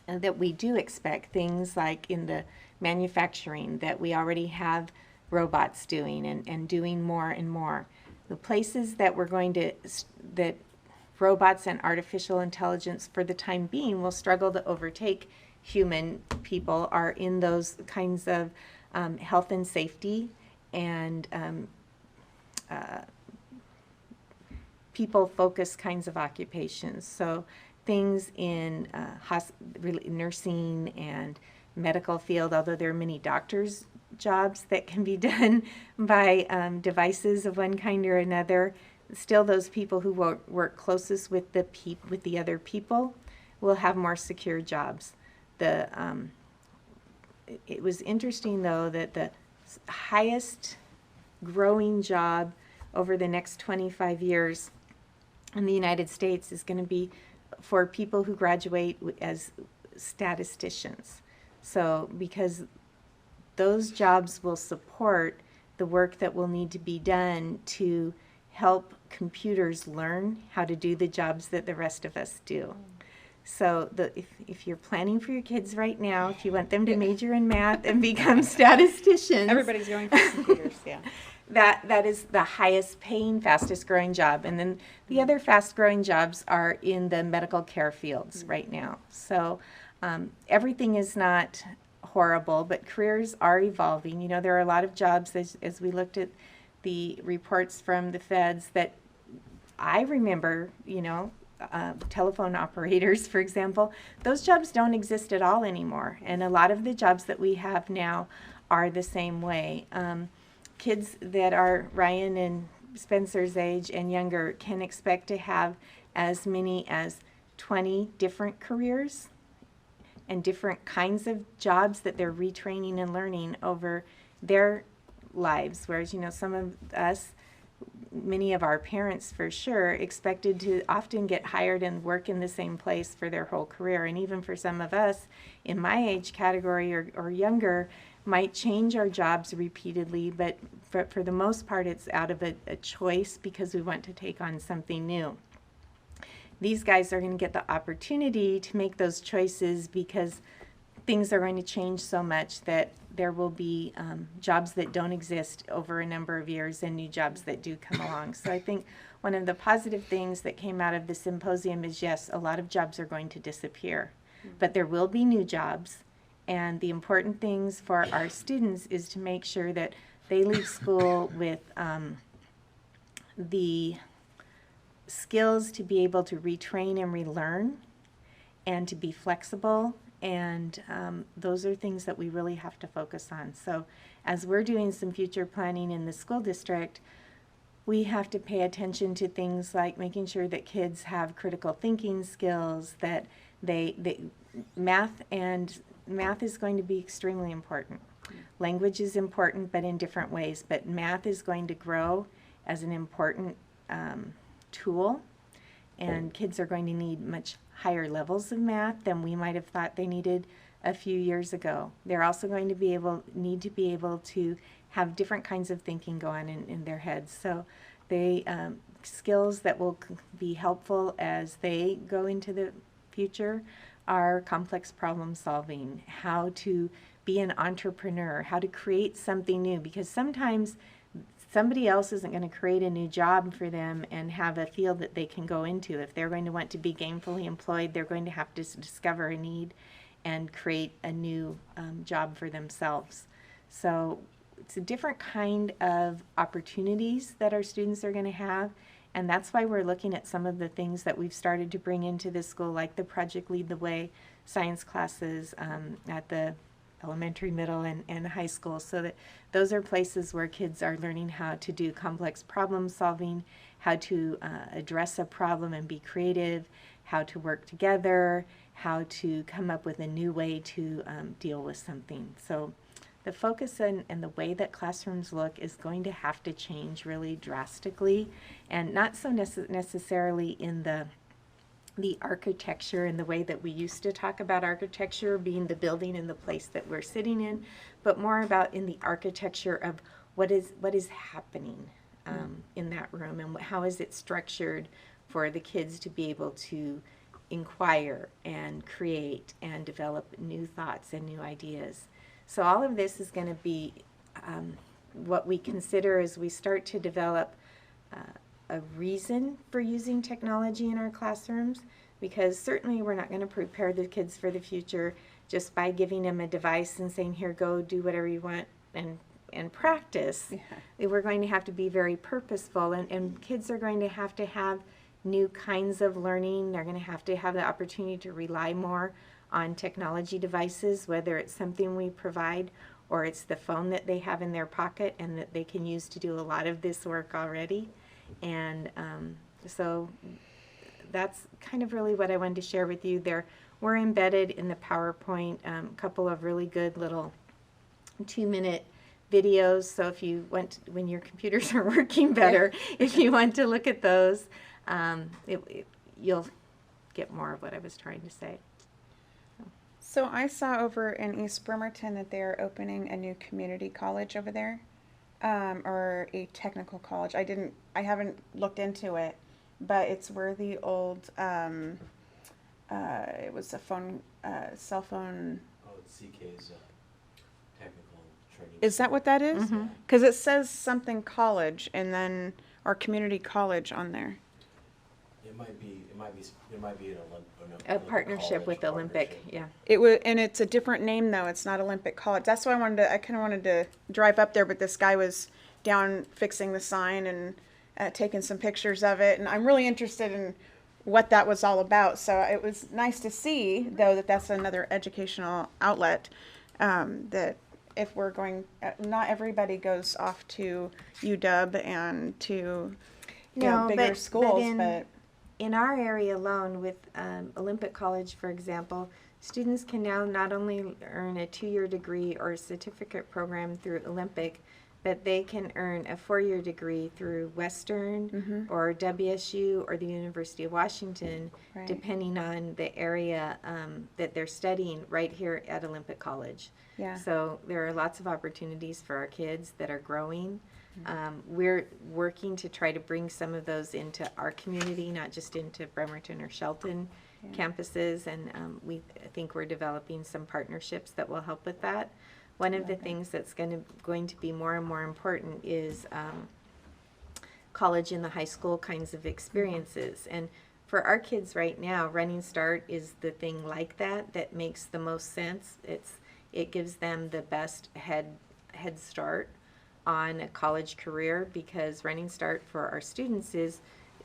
that we do expect, things like in the manufacturing that we already have robots doing and doing more and more. The places that we're going to, that robots and artificial intelligence for the time being will struggle to overtake human people are in those kinds of health and safety and people-focused kinds of occupations. So things in nursing and medical field, although there are many doctors' jobs that can be done by devices of one kind or another, still those people who work closest with the other people will have more secure jobs. It was interesting, though, that the highest growing job over the next 25 years in the United States is going to be for people who graduate as statisticians. So because those jobs will support the work that will need to be done to help computers learn how to do the jobs that the rest of us do. So if you're planning for your kids right now, if you want them to major in math and become statisticians, Everybody's going for computers, yeah. that is the highest paying, fastest growing job. And then the other fast growing jobs are in the medical care fields right now. So everything is not horrible, but careers are evolving. You know, there are a lot of jobs, as we looked at the reports from the feds, that I remember, you know, telephone operators, for example, those jobs don't exist at all anymore. And a lot of the jobs that we have now are the same way. Kids that are Ryan and Spencer's age and younger can expect to have as many as 20 different careers and different kinds of jobs that they're retraining and learning over their lives. Whereas, you know, some of us, many of our parents for sure, expected to often get hired and work in the same place for their whole career. And even for some of us in my age category or younger, might change our jobs repeatedly, but for the most part it's out of a choice because we want to take on something new. These guys are going to get the opportunity to make those choices because things are going to change so much that there will be jobs that don't exist over a number of years and new jobs that do come along. So I think one of the positive things that came out of the symposium is, yes, a lot of jobs are going to disappear, but there will be new jobs. And the important things for our students is to make sure that they leave school with the skills to be able to retrain and relearn and to be flexible. And those are things that we really have to focus on. So as we're doing some future planning in the school district, we have to pay attention to things like making sure that kids have critical thinking skills, that math is going to be extremely important. Language is important, but in different ways. But math is going to grow as an important tool, and kids are going to need much higher levels of math than we might have thought they needed a few years ago. They're also going to need to be able to have different kinds of thinking go on in their heads. So they skills that will be helpful as they go into the future are complex problem solving, how to be an entrepreneur, how to create something new, because sometimes somebody else isn't going to create a new job for them and have a field that they can go into. If they're going to want to be gainfully employed, they're going to have to discover a need and create a new job for themselves. So it's a different kind of opportunities that our students are going to have. And that's why we're looking at some of the things that we've started to bring into this school, like the Project Lead the Way science classes at the elementary, middle, and high school, so that those are places where kids are learning how to do complex problem solving, how to address a problem and be creative, how to work together, how to come up with a new way to deal with something. So the focus and the way that classrooms look is going to have to change really drastically, and not so necessarily in the architecture and the way that we used to talk about architecture being the building and the place that we're sitting in, but more about in the architecture of what is happening in that room, and how is it structured for the kids to be able to inquire and create and develop new thoughts and new ideas. So all of this is going to be what we consider as we start to develop a reason for using technology in our classrooms, because certainly we're not going to prepare the kids for the future just by giving them a device and saying, here, go do whatever you want and practice. Yeah. We're going to have to be very purposeful, and kids are going to have new kinds of learning. They're going to have the opportunity to rely more on technology devices, whether it's something we provide or it's the phone that they have in their pocket and that they can use to do a lot of this work already. And so that's kind of really what I wanted to share with you. We're embedded in the PowerPoint, a couple of really good little 2-minute videos. So if you want, when your computers are working better, if you want to look at those, you'll get more of what I was trying to say. So I saw over in East Bremerton that they are opening a new community college over there, or a technical college. I haven't looked into it, but it's where the old, it was a cell phone. Oh, it's CK's technical training. Is that what that is? Mhm. Because it says something college and then, or community college on there. It might be, there might be an A partnership with Olympic, yeah. It was, and it's a different name though. It's not Olympic College. That's why I kind of wanted to drive up there, but this guy was down fixing the sign and taking some pictures of it, and I'm really interested in what that was all about. So it was nice to see, though, that that's another educational outlet. That if we're going, not everybody goes off to UW and to bigger schools, but in our area alone, with Olympic College, for example, students can now not only earn a 2-year degree or a certificate program through Olympic, but they can earn a 4-year degree through Western or WSU or the University of Washington, Right. depending on the area that they're studying right here at Olympic College. yeah. So there are lots of opportunities for our kids that are growing. We're working to try to bring some of those into our community, not just into Bremerton or Shelton campuses, and I think we're developing some partnerships that will help with that. One of the things that's going to be more and more important is college in the high school kinds of experiences. And for our kids right now, Running Start is the thing like that makes the most sense. It gives them the best head start on a college career, because Running Start for our students is,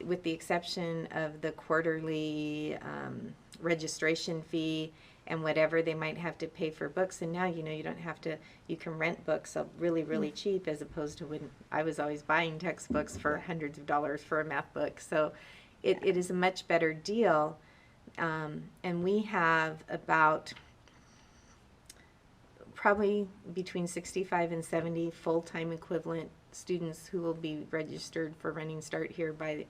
with the exception of the quarterly registration fee and whatever they might have to pay for books, and now you don't have to, you can rent books really cheap, as opposed to when I was always buying textbooks for hundreds of dollars for a math book. So it is a much better deal, and we have about probably between 65 and 70 full-time equivalent students who will be registered for Running Start here by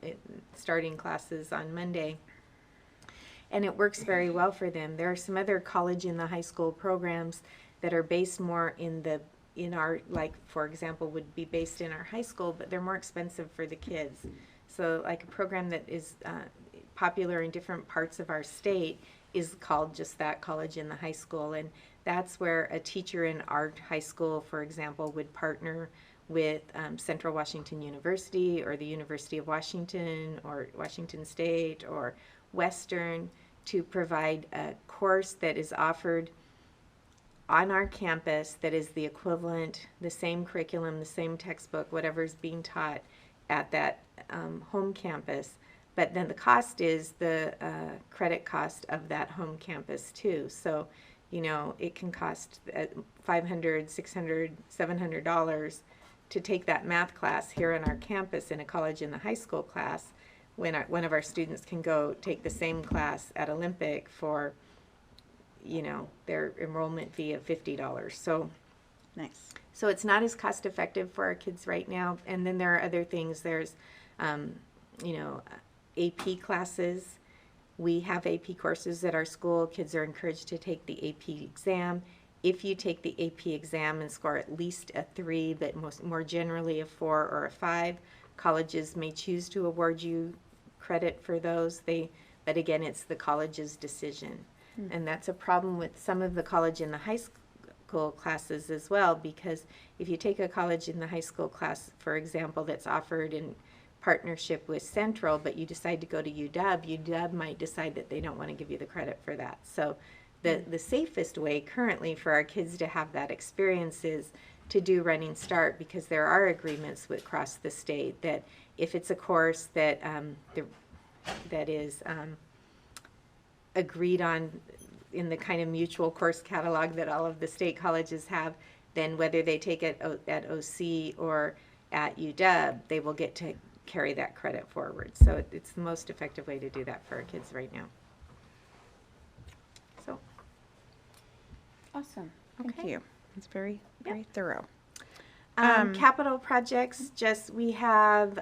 starting classes on Monday. And it works very well for them. There are some other college in the high school programs that are based more in our, like, for example, would be based in our high school, but they're more expensive for the kids. So like a program that is popular in different parts of our state is called just that, College in the High School. And that's where a teacher in our high school, for example, would partner with Central Washington University or the University of Washington or Washington State or Western to provide a course that is offered on our campus that is the equivalent, the same curriculum, the same textbook, whatever is being taught at that home campus. But then the cost is the credit cost of that home campus too. So, it can cost $500, $600, $700 to take that math class here on our campus in a College in the High School class, when one of our students can go take the same class at Olympic for, their enrollment fee of $50. So Nice. So it's not as cost effective for our kids right now. And then there are other things. There's, AP classes. We have AP courses at our school. Kids are encouraged to take the AP exam. If you take the AP exam and score at least a 3, but more generally a 4 or a 5, colleges may choose to award you credit for those. But again, it's the college's decision. And that's a problem with some of the college in the high school classes as well, because if you take a college in the high school class, for example, that's offered in partnership with Central, but you decide to go to UW might decide that they don't want to give you the credit for that. So the safest way currently for our kids to have that experience is to do Running Start, because there are agreements across the state that if it's a course that that is agreed on in the kind of mutual course catalog that all of the state colleges have, then whether they take it at OC or at UW, they will get to carry that credit forward. So it's the most effective way to do that for our kids right now. So. Awesome. Thank Okay. you. It's very thorough. Capital projects, we have,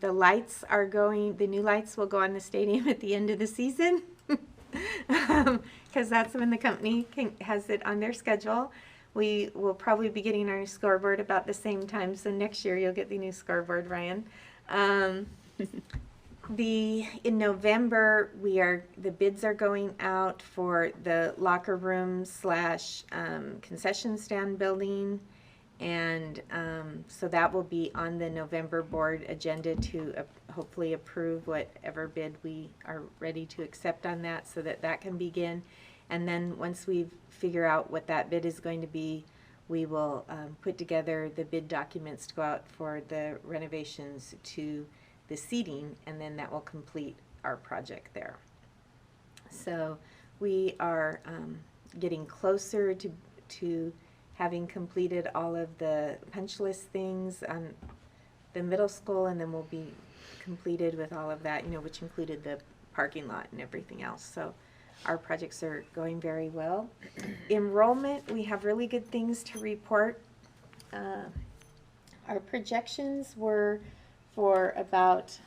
the lights are going, the new lights will go on the stadium at the end of the season. because that's when the company has it on their schedule. We will probably be getting our new scoreboard about the same time, so next year you'll get the new scoreboard, Ryan. In November, the bids are going out for the locker room / concession stand building. And so that will be on the November board agenda to hopefully approve whatever bid we are ready to accept on that, so that that can begin. And then once we figure out what that bid is going to be, we will put together the bid documents to go out for the renovations to the seating, and then that will complete our project there. So we are getting closer to having completed all of the punch list things on the middle school, and then we'll be completed with all of that, which included the parking lot and everything else. So our projects are going very well. Enrollment, we have really good things to report. Our projections were for about,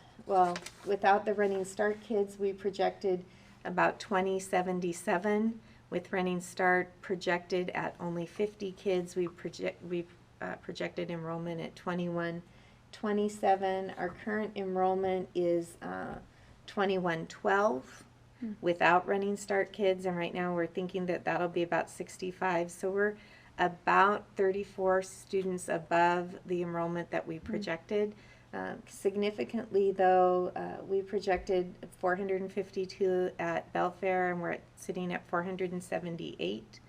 without the Running Start kids, we projected about 2077. With Running Start projected at only 50 kids, we projected enrollment at 2127. Our current enrollment is 2112 without Running Start kids, and right now we're thinking that that'll be about 65. So we're about 34 students above the enrollment that we projected. Significantly, though, we projected 452 at Belfair, and we're sitting at 478.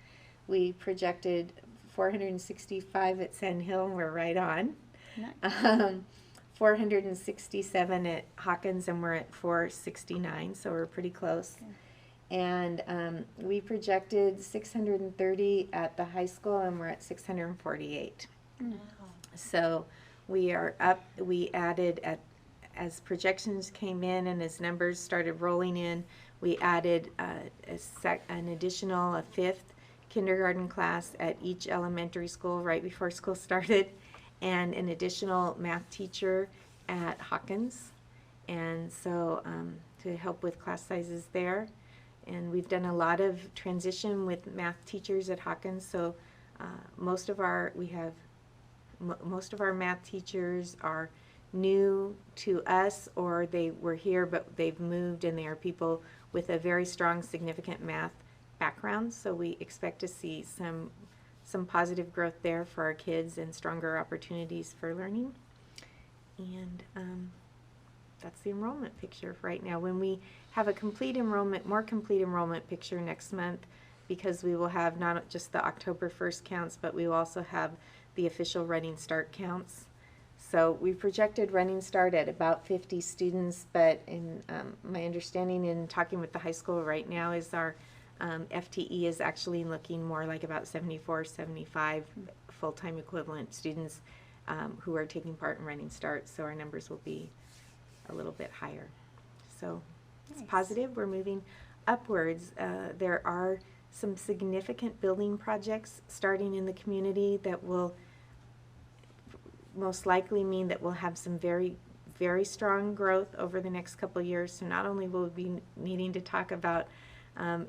We projected 465 at Sand Hill, and we're right on. Nice. 467 at Hawkins, and we're at 469, so we're pretty close. Okay. And we projected 630 at the high school, and we're at 648. So we are up. We added as projections came in and as numbers started rolling in, we added an additional, a fifth kindergarten class at each elementary school right before school started, and an additional math teacher at Hawkins, and so to help with class sizes there. And we've done a lot of transition with math teachers at Hawkins, so most of our math teachers are new to us, or they were here but they've moved, and they are people with a very strong, significant math background. So we expect to see some positive growth there for our kids and stronger opportunities for learning. And that's the enrollment picture right now. When we have a more complete enrollment picture next month, because we will have not just the October 1st counts, but we will also have the official Running Start counts. So we projected Running Start at about 50 students, but in my understanding in talking with the high school right now is our FTE is actually looking more like about 74, 75 full-time equivalent students who are taking part in Running Start, so our numbers will be a little bit higher. So it's positive. We're moving upwards. There are some significant building projects starting in the community that will most likely mean that we'll have some very, very strong growth over the next couple of years. So not only will we be needing to talk about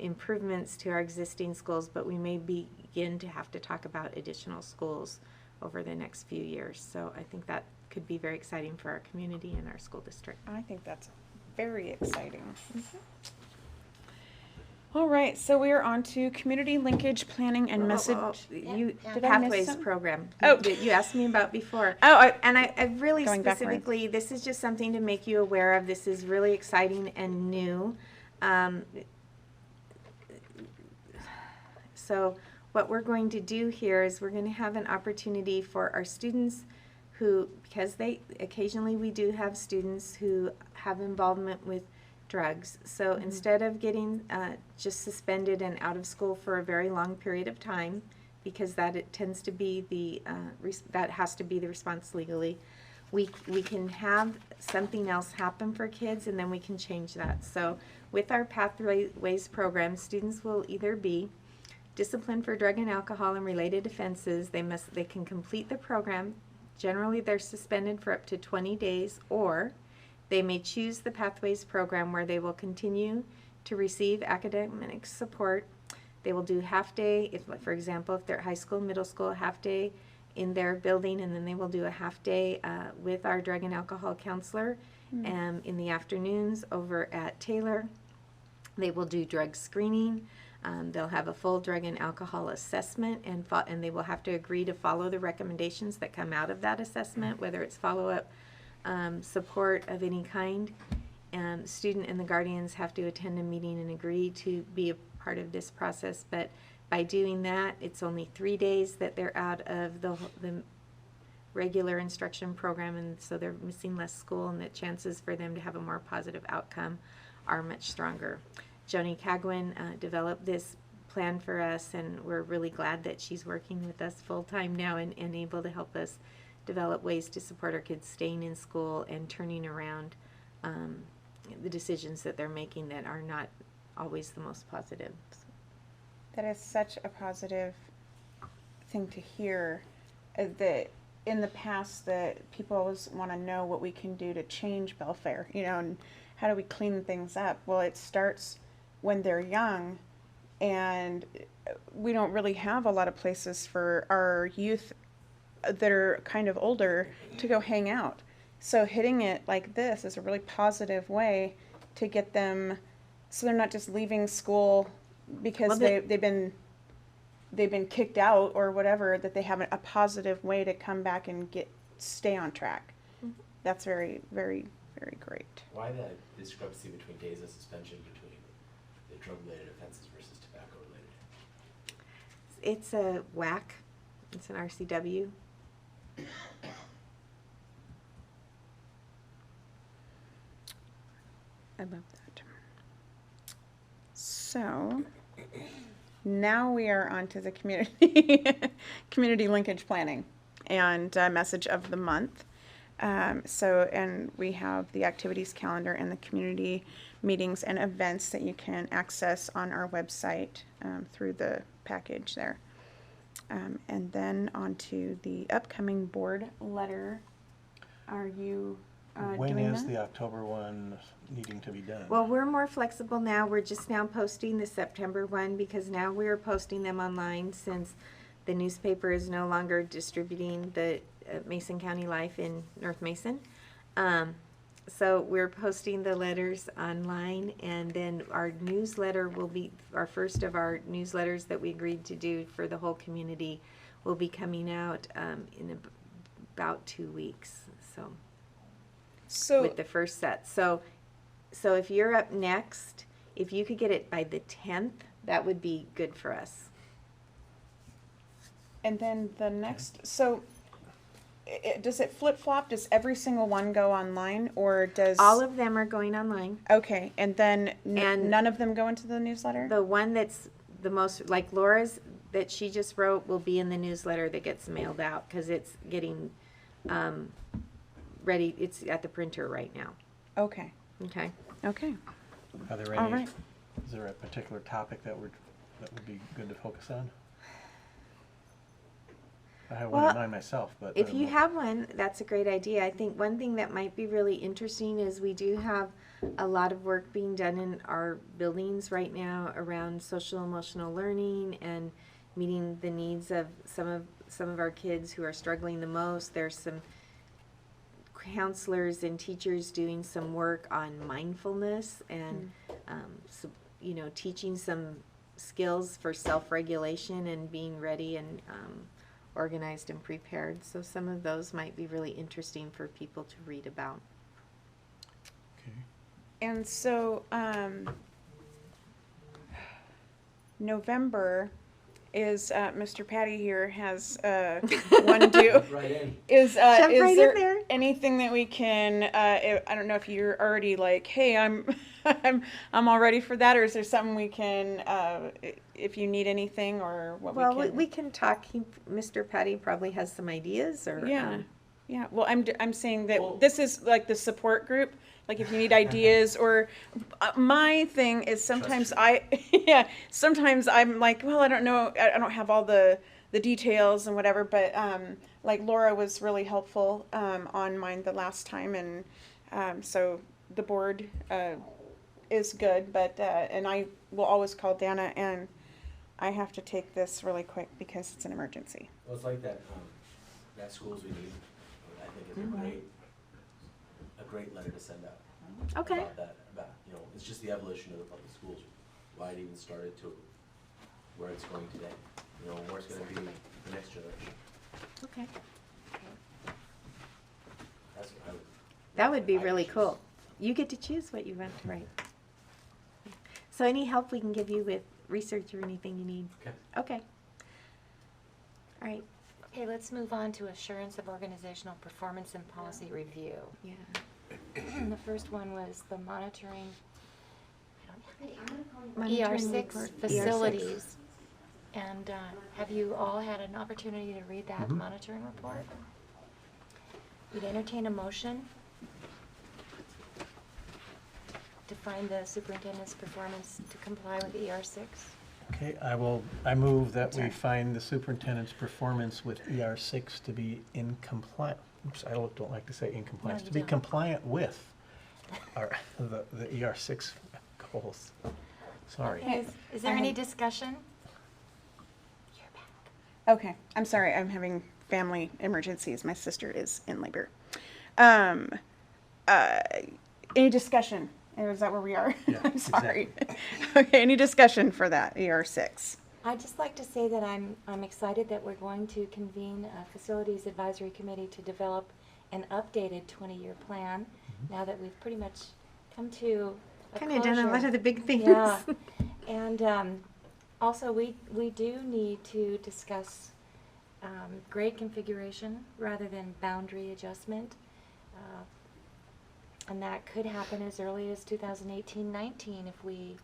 improvements to our existing schools, but we may begin to have to talk about additional schools over the next few years. So I think that could be very exciting for our community and our school district. I think that's very exciting. All right, so we are on to community linkage planning and message. You Yeah. the Did I miss Pathways some? program. Oh. You asked me about before. Oh, I really Going backwards. specifically, this is just something to make you aware of. This is really exciting and new. So what we're going to do here is we're going to have an opportunity for our students who, because occasionally we do have students who have involvement with drugs. So instead of getting just suspended and out of school for a very long period of time, because it tends to be that has to be the response legally, we can have something else happen for kids, and then we can change that. So with our Pathways program, students will either be disciplined for drug and alcohol and related offenses. They can complete the program. Generally, they're suspended for up to 20 days, or they may choose the Pathways program, where they will continue to receive academic support They will do half day, if, like, for example, if they're at high school, middle school, half day in their building, and then they will do a half day with our drug and alcohol counselor in the afternoons over at Taylor. They will do drug screening. They'll have a full drug and alcohol assessment, and they will have to agree to follow the recommendations that come out of that assessment, whether it's follow-up support of any kind. Student and the guardians have to attend a meeting and agree to be a part of this process, but by doing that, it's only 3 days that they're out of the regular instruction program, and so they're missing less school, and the chances for them to have a more positive outcome are much stronger. Joni Cagwin developed this plan for us, and we're really glad that she's working with us full-time now and able to help us develop ways to support our kids staying in school and turning around the decisions that they're making that are not always the most positive. That is such a positive thing to hear. That in the past, that people always want to know what we can do to change Belfair, and how do we clean things up? Well, it starts when they're young, and we don't really have a lot of places for our youth that are kind of older to go hang out. So hitting it like this is a really positive way to get them, so they're not just leaving school because they've been kicked out or whatever, that they have a positive way to come back and stay on track. That's very, very, very great. Why the discrepancy between days of suspension between the drug-related offenses versus tobacco-related? It's a WAC. It's an RCW. I love that. So now we are on to the community linkage planning and message of the month. And we have the activities calendar and the community meetings and events that you can access on our website through the package there. And then on to the upcoming board letter. Are you When doing is that? the October one needing to be done? Well, we're more flexible now. We're just now posting the September one because now we're posting them online since the newspaper is no longer distributing the Mason County Life in North Mason. So we're posting the letters online, and then our newsletter will be, our first of our newsletters that we agreed to do for the whole community will be coming out in about 2 weeks. So with the first set. So if you're up next, if you could get it by the 10th, that would be good for us. And then the next, so does it flip-flop? Does every single one go online, or does... All of them are going online. Okay, and then And none of them go into the newsletter? The one that's the most, like Laura's that she just wrote, will be in the newsletter that gets mailed out because it's getting ready. It's at the printer right now. Okay. Okay. Okay. Are there All any, right. is there a particular topic that would be good to focus on? I have one Well, in mind myself, but. If you have one, that's a great idea. I think one thing that might be really interesting is we do have a lot of work being done in our buildings right now around social emotional learning and meeting the needs of some of our kids who are struggling the most. There's some counselors and teachers doing some work on mindfulness and teaching some skills for self-regulation and being ready and organized and prepared. So some of those might be really interesting for people to read about. Okay. And so November is Mr. Patty here has one due. Right in. Is Jump right in there there. anything that we can? I don't know if you're already like, hey, I'm all ready for that, or is there something we can? If you need anything, or what Well, we can. we can talk. Mr. Patty probably has some ideas, or Yeah. Yeah. Well, I'm saying that Well- this is like the support group. Like if you need ideas, or my thing is sometimes sometimes I'm like, well, I don't know, I don't have all the details and whatever, but like Laura was really helpful on mine the last time, and so the board is good, but and I will always call Dana and I have to take this really quick because it's an emergency. Well, it's like that, that Schools We Need, I think is a great letter to send out. Okay. About that, you know, it's just the evolution of the public schools, why it even started to where it's going today, you know, where it's gonna be the next generation. Okay. That's what I would. That would be I really choose. cool. You get to choose what you want to write. So any help we can give you with research or anything you need? Okay. Okay. All right. Okay, let's move on to assurance of organizational performance and policy review. Yeah. The first one was the monitoring, Monitoring ER6 report. facilities. And have you all had an opportunity to read that Mhm. monitoring report? We'd entertain a motion to find the superintendent's performance to comply with ER6. Okay, I move that we Sorry. find the superintendent's performance with ER6 to be in compliant, oops, I don't like to say in compliance, you to be don't. compliant with the ER6 goals. Sorry. Okay, is there I any have- discussion? Okay, I'm sorry, I'm having family emergencies. My sister is in labor. Any discussion? Is that where we are? Yeah, I'm sorry. Okay, any discussion for that, ER6? I'd just like to say that I'm excited that we're going to convene a facilities advisory committee to develop an updated 20-year plan, now that we've pretty much come to a Kind of done a lot closure. of the big things. Yeah, and also we do need to discuss grade configuration rather than boundary adjustment. And that could happen as early as 2018-19 if we.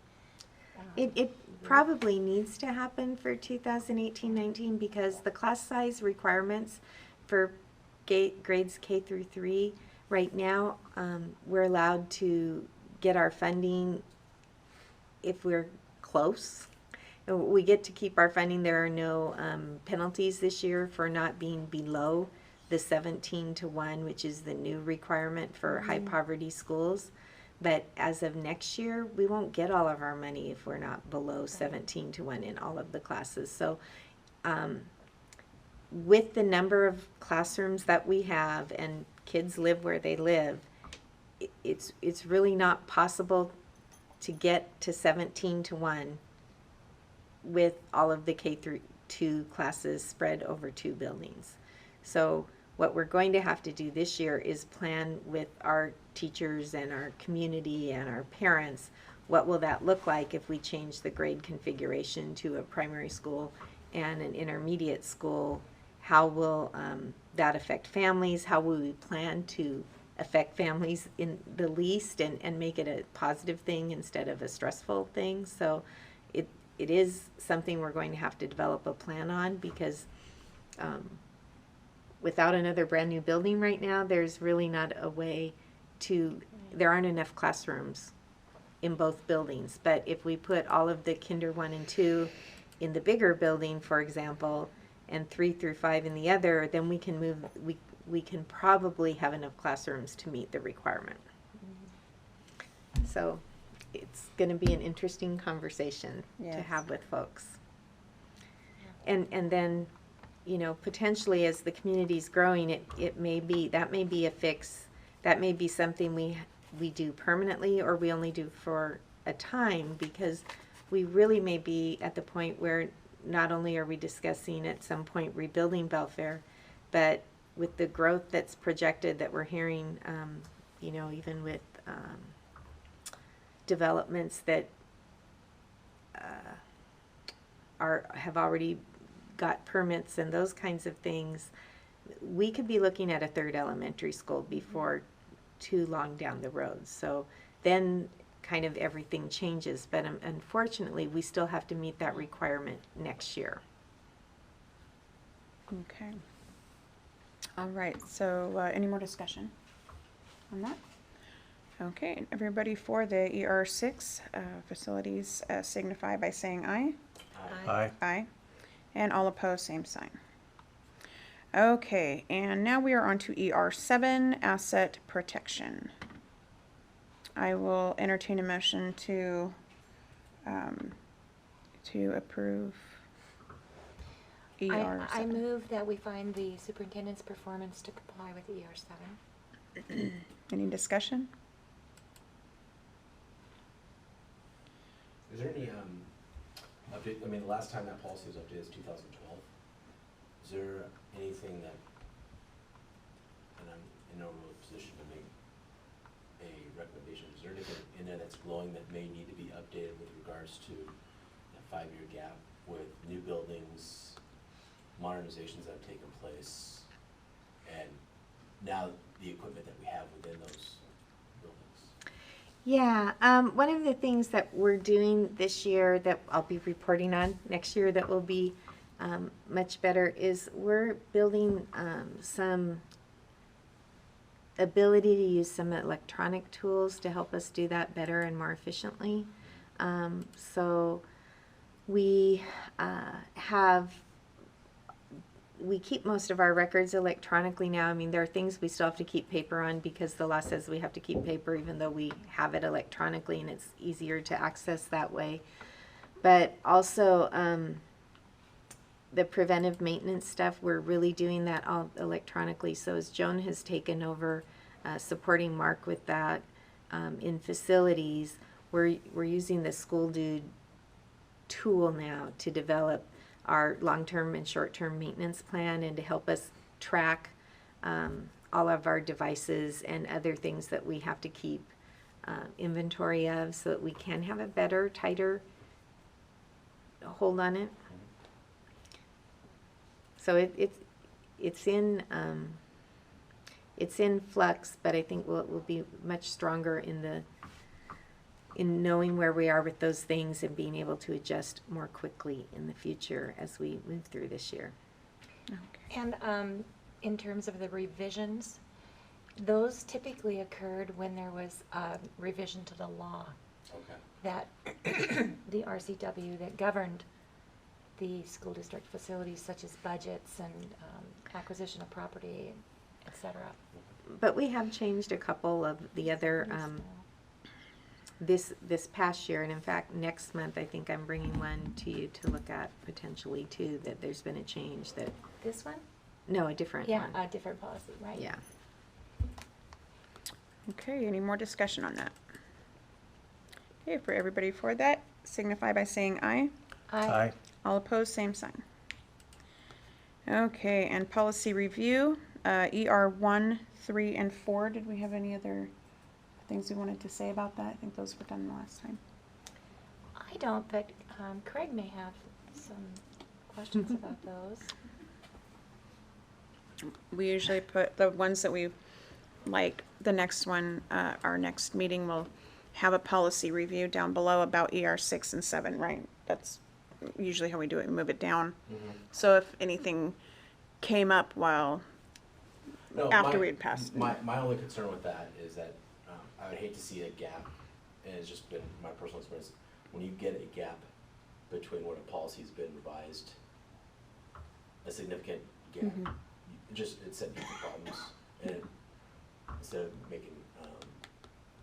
It probably needs to happen for 2018-19 because the class size requirements for grades K through 3, right now, we're allowed to get our funding if we're close. We get to keep our funding. There are no penalties this year for not being below the 17-1, which is the new requirement for high poverty schools. But as of next year, we won't get all of our money if we're not below 17-1 in all of the classes. So with the number of classrooms that we have and kids live where they live, it's really not possible to get to 17-1 with all of the K through 2 classes spread over 2 buildings. So what we're going to have to do this year is plan with our teachers and our community and our parents, what will that look like if we change the grade configuration to a primary school and an intermediate school? How will that affect families? How will we plan to affect families in the least and make it a positive thing instead of a stressful thing? So it is something we're going to have to develop a plan on because without another brand new building right now, there's really not a way to, there aren't enough classrooms in both buildings. But if we put all of the kinder 1 and 2 in the bigger building, for example, and 3 through 5 in the other, then we can move, we can probably have enough classrooms to meet the requirement. So it's going to be an interesting conversation to Yes. have with folks. And then, you know, potentially as the community's growing, it may be, that may be a fix, that may be something we do permanently or we only do for a time, because we really may be at the point where not only are we discussing at some point rebuilding Belfair, but with the growth that's projected that we're hearing, you know, even with developments that have already got permits and those kinds of things, we could be looking at a 3rd elementary school before too long down the road. So then kind of everything changes, but unfortunately we still have to meet that requirement next year. Okay. All right, so any more discussion on that? Okay, everybody for the ER6 facilities signify by saying aye. Aye. Aye. And all opposed, same sign. Okay, and now we are on to ER7, asset protection. I will entertain a motion to approve ER7. I move that we find the superintendent's performance to comply with ER7. Any discussion? Is there any, update, I mean, the last time that policy was updated is 2012. Is there anything that, and I'm in no real position to make a recommendation, is there anything in there that's glowing that may need to be updated with regards to that 5-year gap with new buildings, modernizations that have taken place, and now the equipment that we have within those buildings? Yeah, one of the things that we're doing this year that I'll be reporting on next year that will be much better is we're building some ability to use some electronic tools to help us do that better and more efficiently. So we we keep most of our records electronically now. I mean, there are things we still have to keep paper on because the law says we have to keep paper even though we have it electronically and it's easier to access that way. But also the preventive maintenance stuff, we're really doing that all electronically. So as Joan has taken over supporting Mark with that in facilities, we're using the School Dude tool now to develop our long-term and short-term maintenance plan and to help us track all of our devices and other things that we have to keep inventory of so that we can have a better, tighter hold on it. So it's in flux, but I think we'll be much stronger in knowing where we are with those things and being able to adjust more quickly in the future as we move through this year. Okay. And in terms of the revisions, those typically occurred when there was a revision to the law Okay. that the RCW that governed the school district facilities such as budgets and acquisition of property, et cetera. But we have changed a couple of the other this past year, and in fact next month I think I'm bringing one to you to look at potentially too, that there's been a change that This one? no, a different Yeah, one. a different policy, right? Yeah. Okay, any more discussion on that? Okay, for everybody for that, signify by saying aye. Aye. All opposed, same sign. Okay, and policy review, ER 1, 3, and 4. Did we have any other things we wanted to say about that? I think those were done the last time. I don't, but Craig may have some questions about those. We usually put the ones that we like, the next one, our next meeting will have a policy review down below about ER 6 and 7, right? That's usually how we do it, we move it down. Mm-hmm. So if anything came up while, No, after we had passed. My only concern with that is that I would hate to see a gap, and it's just been my personal experience, when you get a gap between when a policy's been revised, a significant gap, Mhm. it set you for problems, and instead of making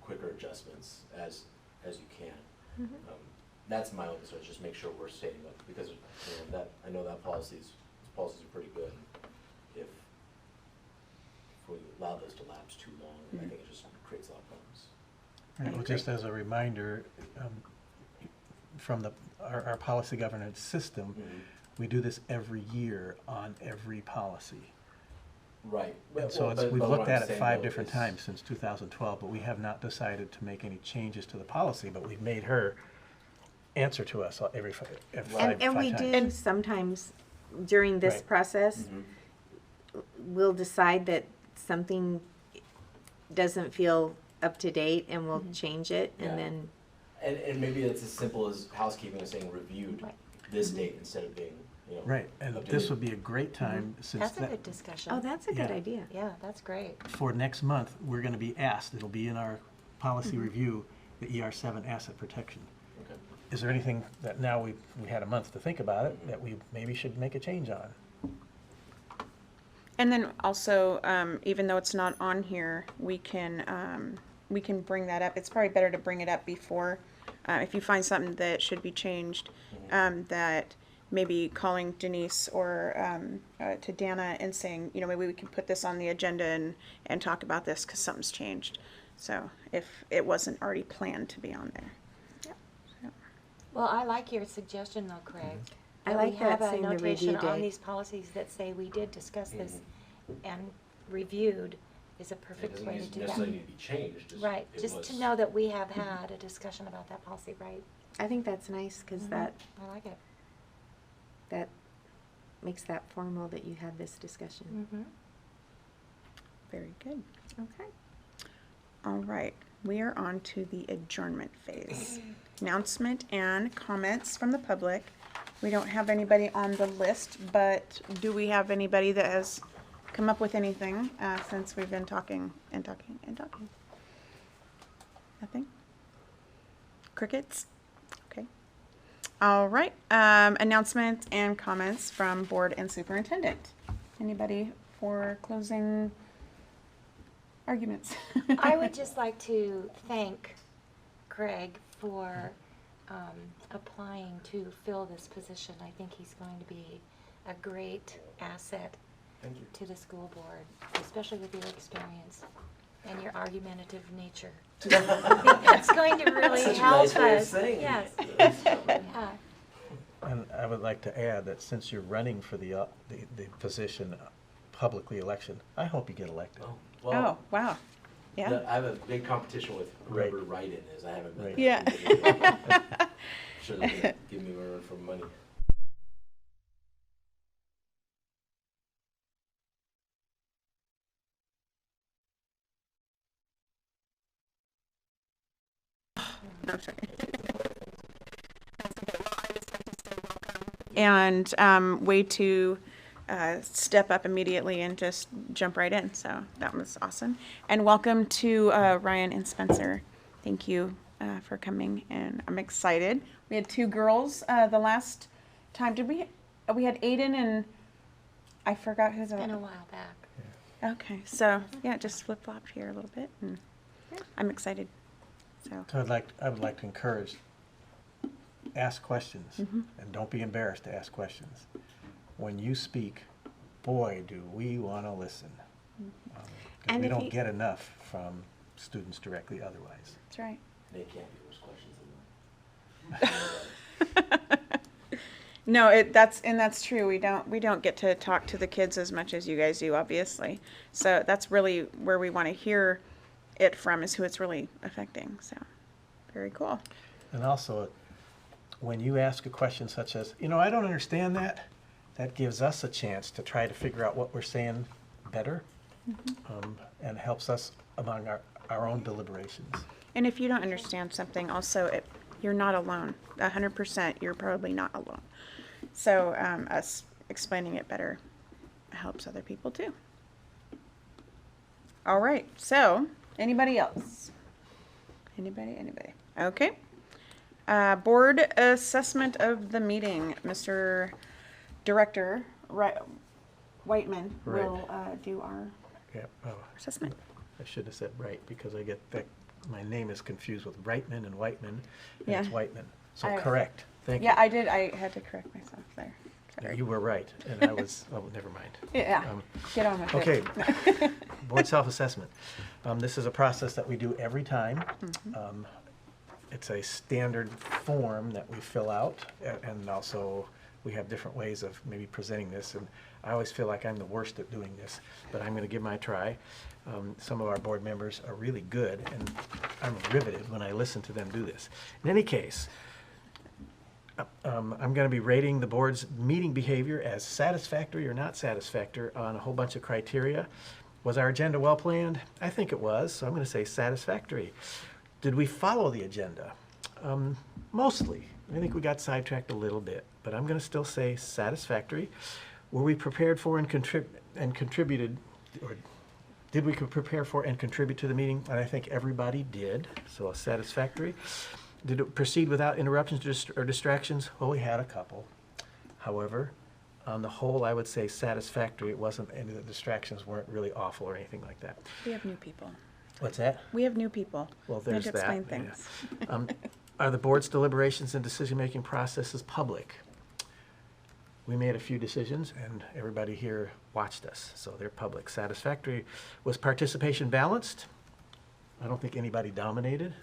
quicker adjustments as you can. That's my only concern, is just make sure we're staying up, because I know that policies are pretty good. If we allow those to lapse too long, I think it just creates a lot of problems. Right, well, just as a reminder, from our policy governance system, we do this every year on every policy. Right. And so Well, we've but looked what I'm at it saying, 5 though, different is- times since 2012, but we have not decided to make any changes to the policy, but we've made her answer to us every five And we times. do sometimes during this Right. process, we'll decide that something doesn't feel up to date and we'll change it Yeah. and then, And maybe it's as simple as housekeeping and saying reviewed Right. this date instead of being, Right, and updated. this would be a great time, since That's a that, good discussion. oh, that's a good Yeah. idea. Yeah, that's great. for next month, we're gonna be asked, it'll be in our policy review, the ER7 asset protection. Okay. Is there anything that now we had a month to think about it, that we maybe should make a change on? And then also, even though it's not on here, we can bring that up. It's probably better to bring it up before, if you find something that should be changed, that maybe calling Denise or to Dana and saying, you know, maybe we can put this on the agenda and talk about this because something's changed. So if it wasn't already planned to be on there. Well, I like your suggestion though, Craig. I that like we that, have a saying the notation review on day. these policies that say we did discuss this and reviewed is a It perfect doesn't way to do necessarily that. need to be changed. just Right, it just was- to know that we have had a discussion about that policy, right? I think that's nice, because Mhm. that I like it. makes that formal that you had this discussion. Mm-hmm. Very good. Okay. All right, we are on to the adjournment phase. Announcement and comments from the public. We don't have anybody on the list, but do we have anybody that has come up with anything since we've been talking and talking and talking? Nothing? Crickets? Okay. All right, announcements and comments from board and superintendent. Anybody for closing arguments? I would just like to thank Craig for applying to fill this position. I think he's going to be a great asset Thank you. to the school board, especially with your experience and your argumentative nature. I think that's going to really Such a help nice way of us. saying it. Yes. Yeah. And I would like to add that since you're running for the position, publicly election, I hope you get elected. Oh, Oh, well, wow. Yeah. I have a big competition with whoever Right. write-in is. I haven't been. Right. Yeah. Sure they're gonna give me a run for money. No, sorry. And way to step up immediately and just jump right in. So that was awesome. And welcome to Ryan and Spencer. Thank you for coming, and I'm excited. We had 2 girls the last time. Did we? We had Aiden and I forgot who's It's been a on. while back. Okay, so yeah, just flip flopped here a little bit, and I'm excited. So. So I would like to encourage, ask questions, Mhm. and don't be embarrassed to ask questions. When you speak, boy, do we want to listen. 'Cause And we if don't you- get enough from students directly otherwise. That's right. They can't be worse questions than mine. No, that's true. We don't get to talk to the kids as much as you guys do, obviously. So that's really where we want to hear it from, is who it's really affecting. So very cool. And also, when you ask a question such as, I don't understand that, that gives us a chance to try to figure out what we're saying better, and helps us among our own deliberations. And if you don't understand something, also, you're not alone. 100%, you're probably not alone. So us explaining it better helps other people too. All right, so anybody else? Anybody? Okay. Board assessment of the meeting. Mr. Director Whiteman Right. will do our Yeah, oh, assessment. I should have said right, because I get that, my name is confused with Reitman and Whiteman, and it's Yeah. Whiteman. So I- correct, thank you. Yeah, I did. I had to correct myself there. Sorry. You were right, and I was, oh, never mind. Yeah, Um, get on with Okay, it. board self-assessment. This is a process that we do every time. Mhm. It's a standard form that we fill out, and also we have different ways of maybe presenting this, and I always feel like I'm the worst at doing this, but I'm gonna give my try. Some of our board members are really good, and I'm riveted when I listen to them do this. In any case, I'm gonna be rating the board's meeting behavior as satisfactory or not satisfactory on a whole bunch of criteria. Was our agenda well planned? I think it was, so I'm gonna say satisfactory. Did we follow the agenda? Mostly. I think we got sidetracked a little bit, but I'm gonna still say satisfactory. Were we prepared for and contributed, or did we prepare for and contribute to the meeting? And I think everybody did, so satisfactory. Did it proceed without interruptions or distractions? Well, we had a couple. However, on the whole, I would say satisfactory. It wasn't, any of the distractions weren't really awful or anything like that. We have new people. What's that? We have new people. Well, We have there's to that. explain yeah. things. Are the board's deliberations and decision-making processes public? We made a few decisions, and everybody here watched us, so they're public. Satisfactory. Was participation balanced? I don't think anybody dominated,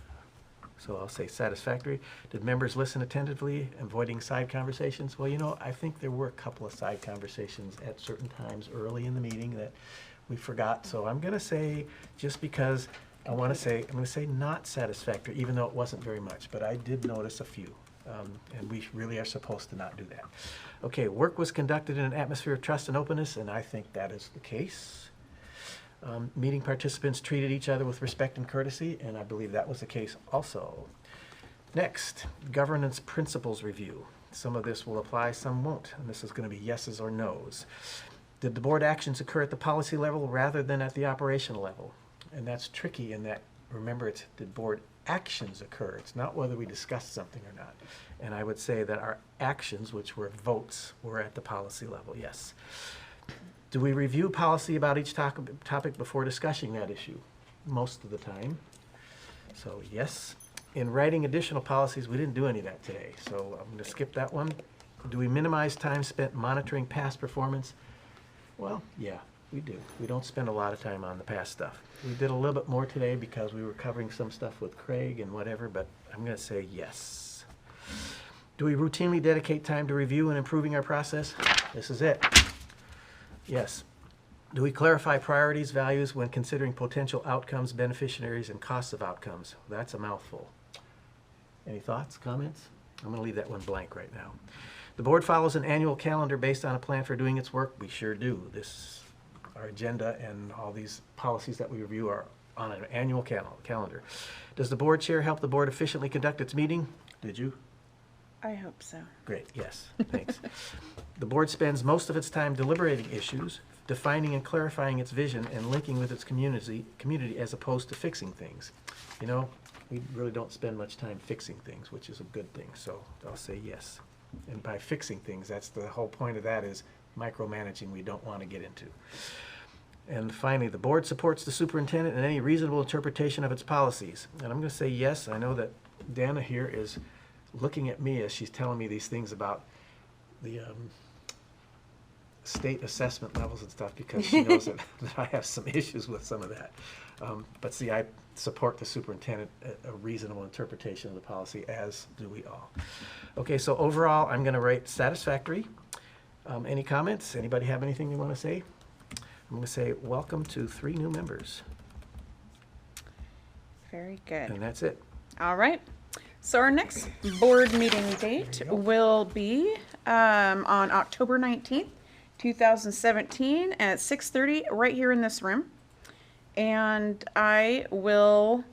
so I'll say satisfactory. Did members listen attentively, avoiding side conversations? Well, you know, I think there were a couple of side conversations at certain times early in the meeting that we forgot, so I'm going to say, just because I'm going to say not satisfactory, even though it wasn't very much, but I did notice a few. And we really are supposed to not do that. Okay, work was conducted in an atmosphere of trust and openness, and I think that is the case. Meeting participants treated each other with respect and courtesy, and I believe that was the case also. Next, governance principles review. Some of this will apply, some won't, and this is going to be yeses or nos. Did the board actions occur at the policy level rather than at the operational level? And that's tricky in that, remember, it's did board actions occur. It's not whether we discussed something or not. And I would say that our actions, which were votes, were at the policy level, yes. Do we review policy about each topic before discussing that issue? Most of the time. So yes. In writing additional policies, we didn't do any of that today, so I'm going to skip that one. Do we minimize time spent monitoring past performance? Well, yeah, we do. We don't spend a lot of time on the past stuff. We did a little bit more today because we were covering some stuff with Craig and whatever, but I'm going to say yes. Do we routinely dedicate time to review and improving our process? This is it. Yes. Do we clarify priorities, values when considering potential outcomes, beneficiaries, and costs of outcomes? That's a mouthful. Any thoughts, comments? I'm going to leave that one blank right now. The board follows an annual calendar based on a plan for doing its work. We sure do. Our agenda and all these policies that we review are on an annual calendar. Does the board chair help the board efficiently conduct its meeting? Did you? I hope so. Great, yes, thanks. The board spends most of its time deliberating issues, defining and clarifying its vision, and linking with its community as opposed to fixing things. You know, we really don't spend much time fixing things, which is a good thing, so I'll say yes. And by fixing things, that's the whole point of that is micromanaging we don't want to get into. And finally, the board supports the superintendent in any reasonable interpretation of its policies. And I'm going to say yes. I know that Dana here is looking at me as she's telling me these things about the state assessment levels and stuff because she knows that I have some issues with some of that. But see, I support the superintendent, a reasonable interpretation of the policy, as do we all. Okay, so overall, I'm going to rate satisfactory. Any comments? Anybody have anything they want to say? I'm going to say welcome to 3 new members. Very good. And that's it. All right. So our next board meeting date will be on October 19th, 2017 at 6:30 right here in this room. And I will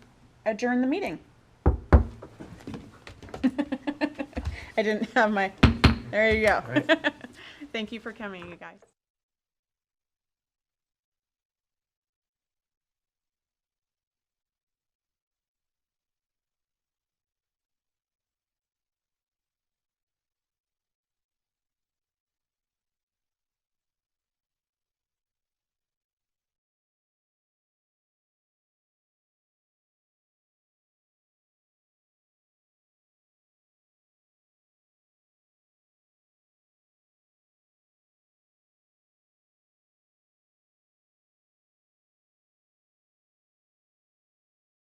adjourn the meeting. I didn't have my, there you go. All right. Thank you for coming, you guys.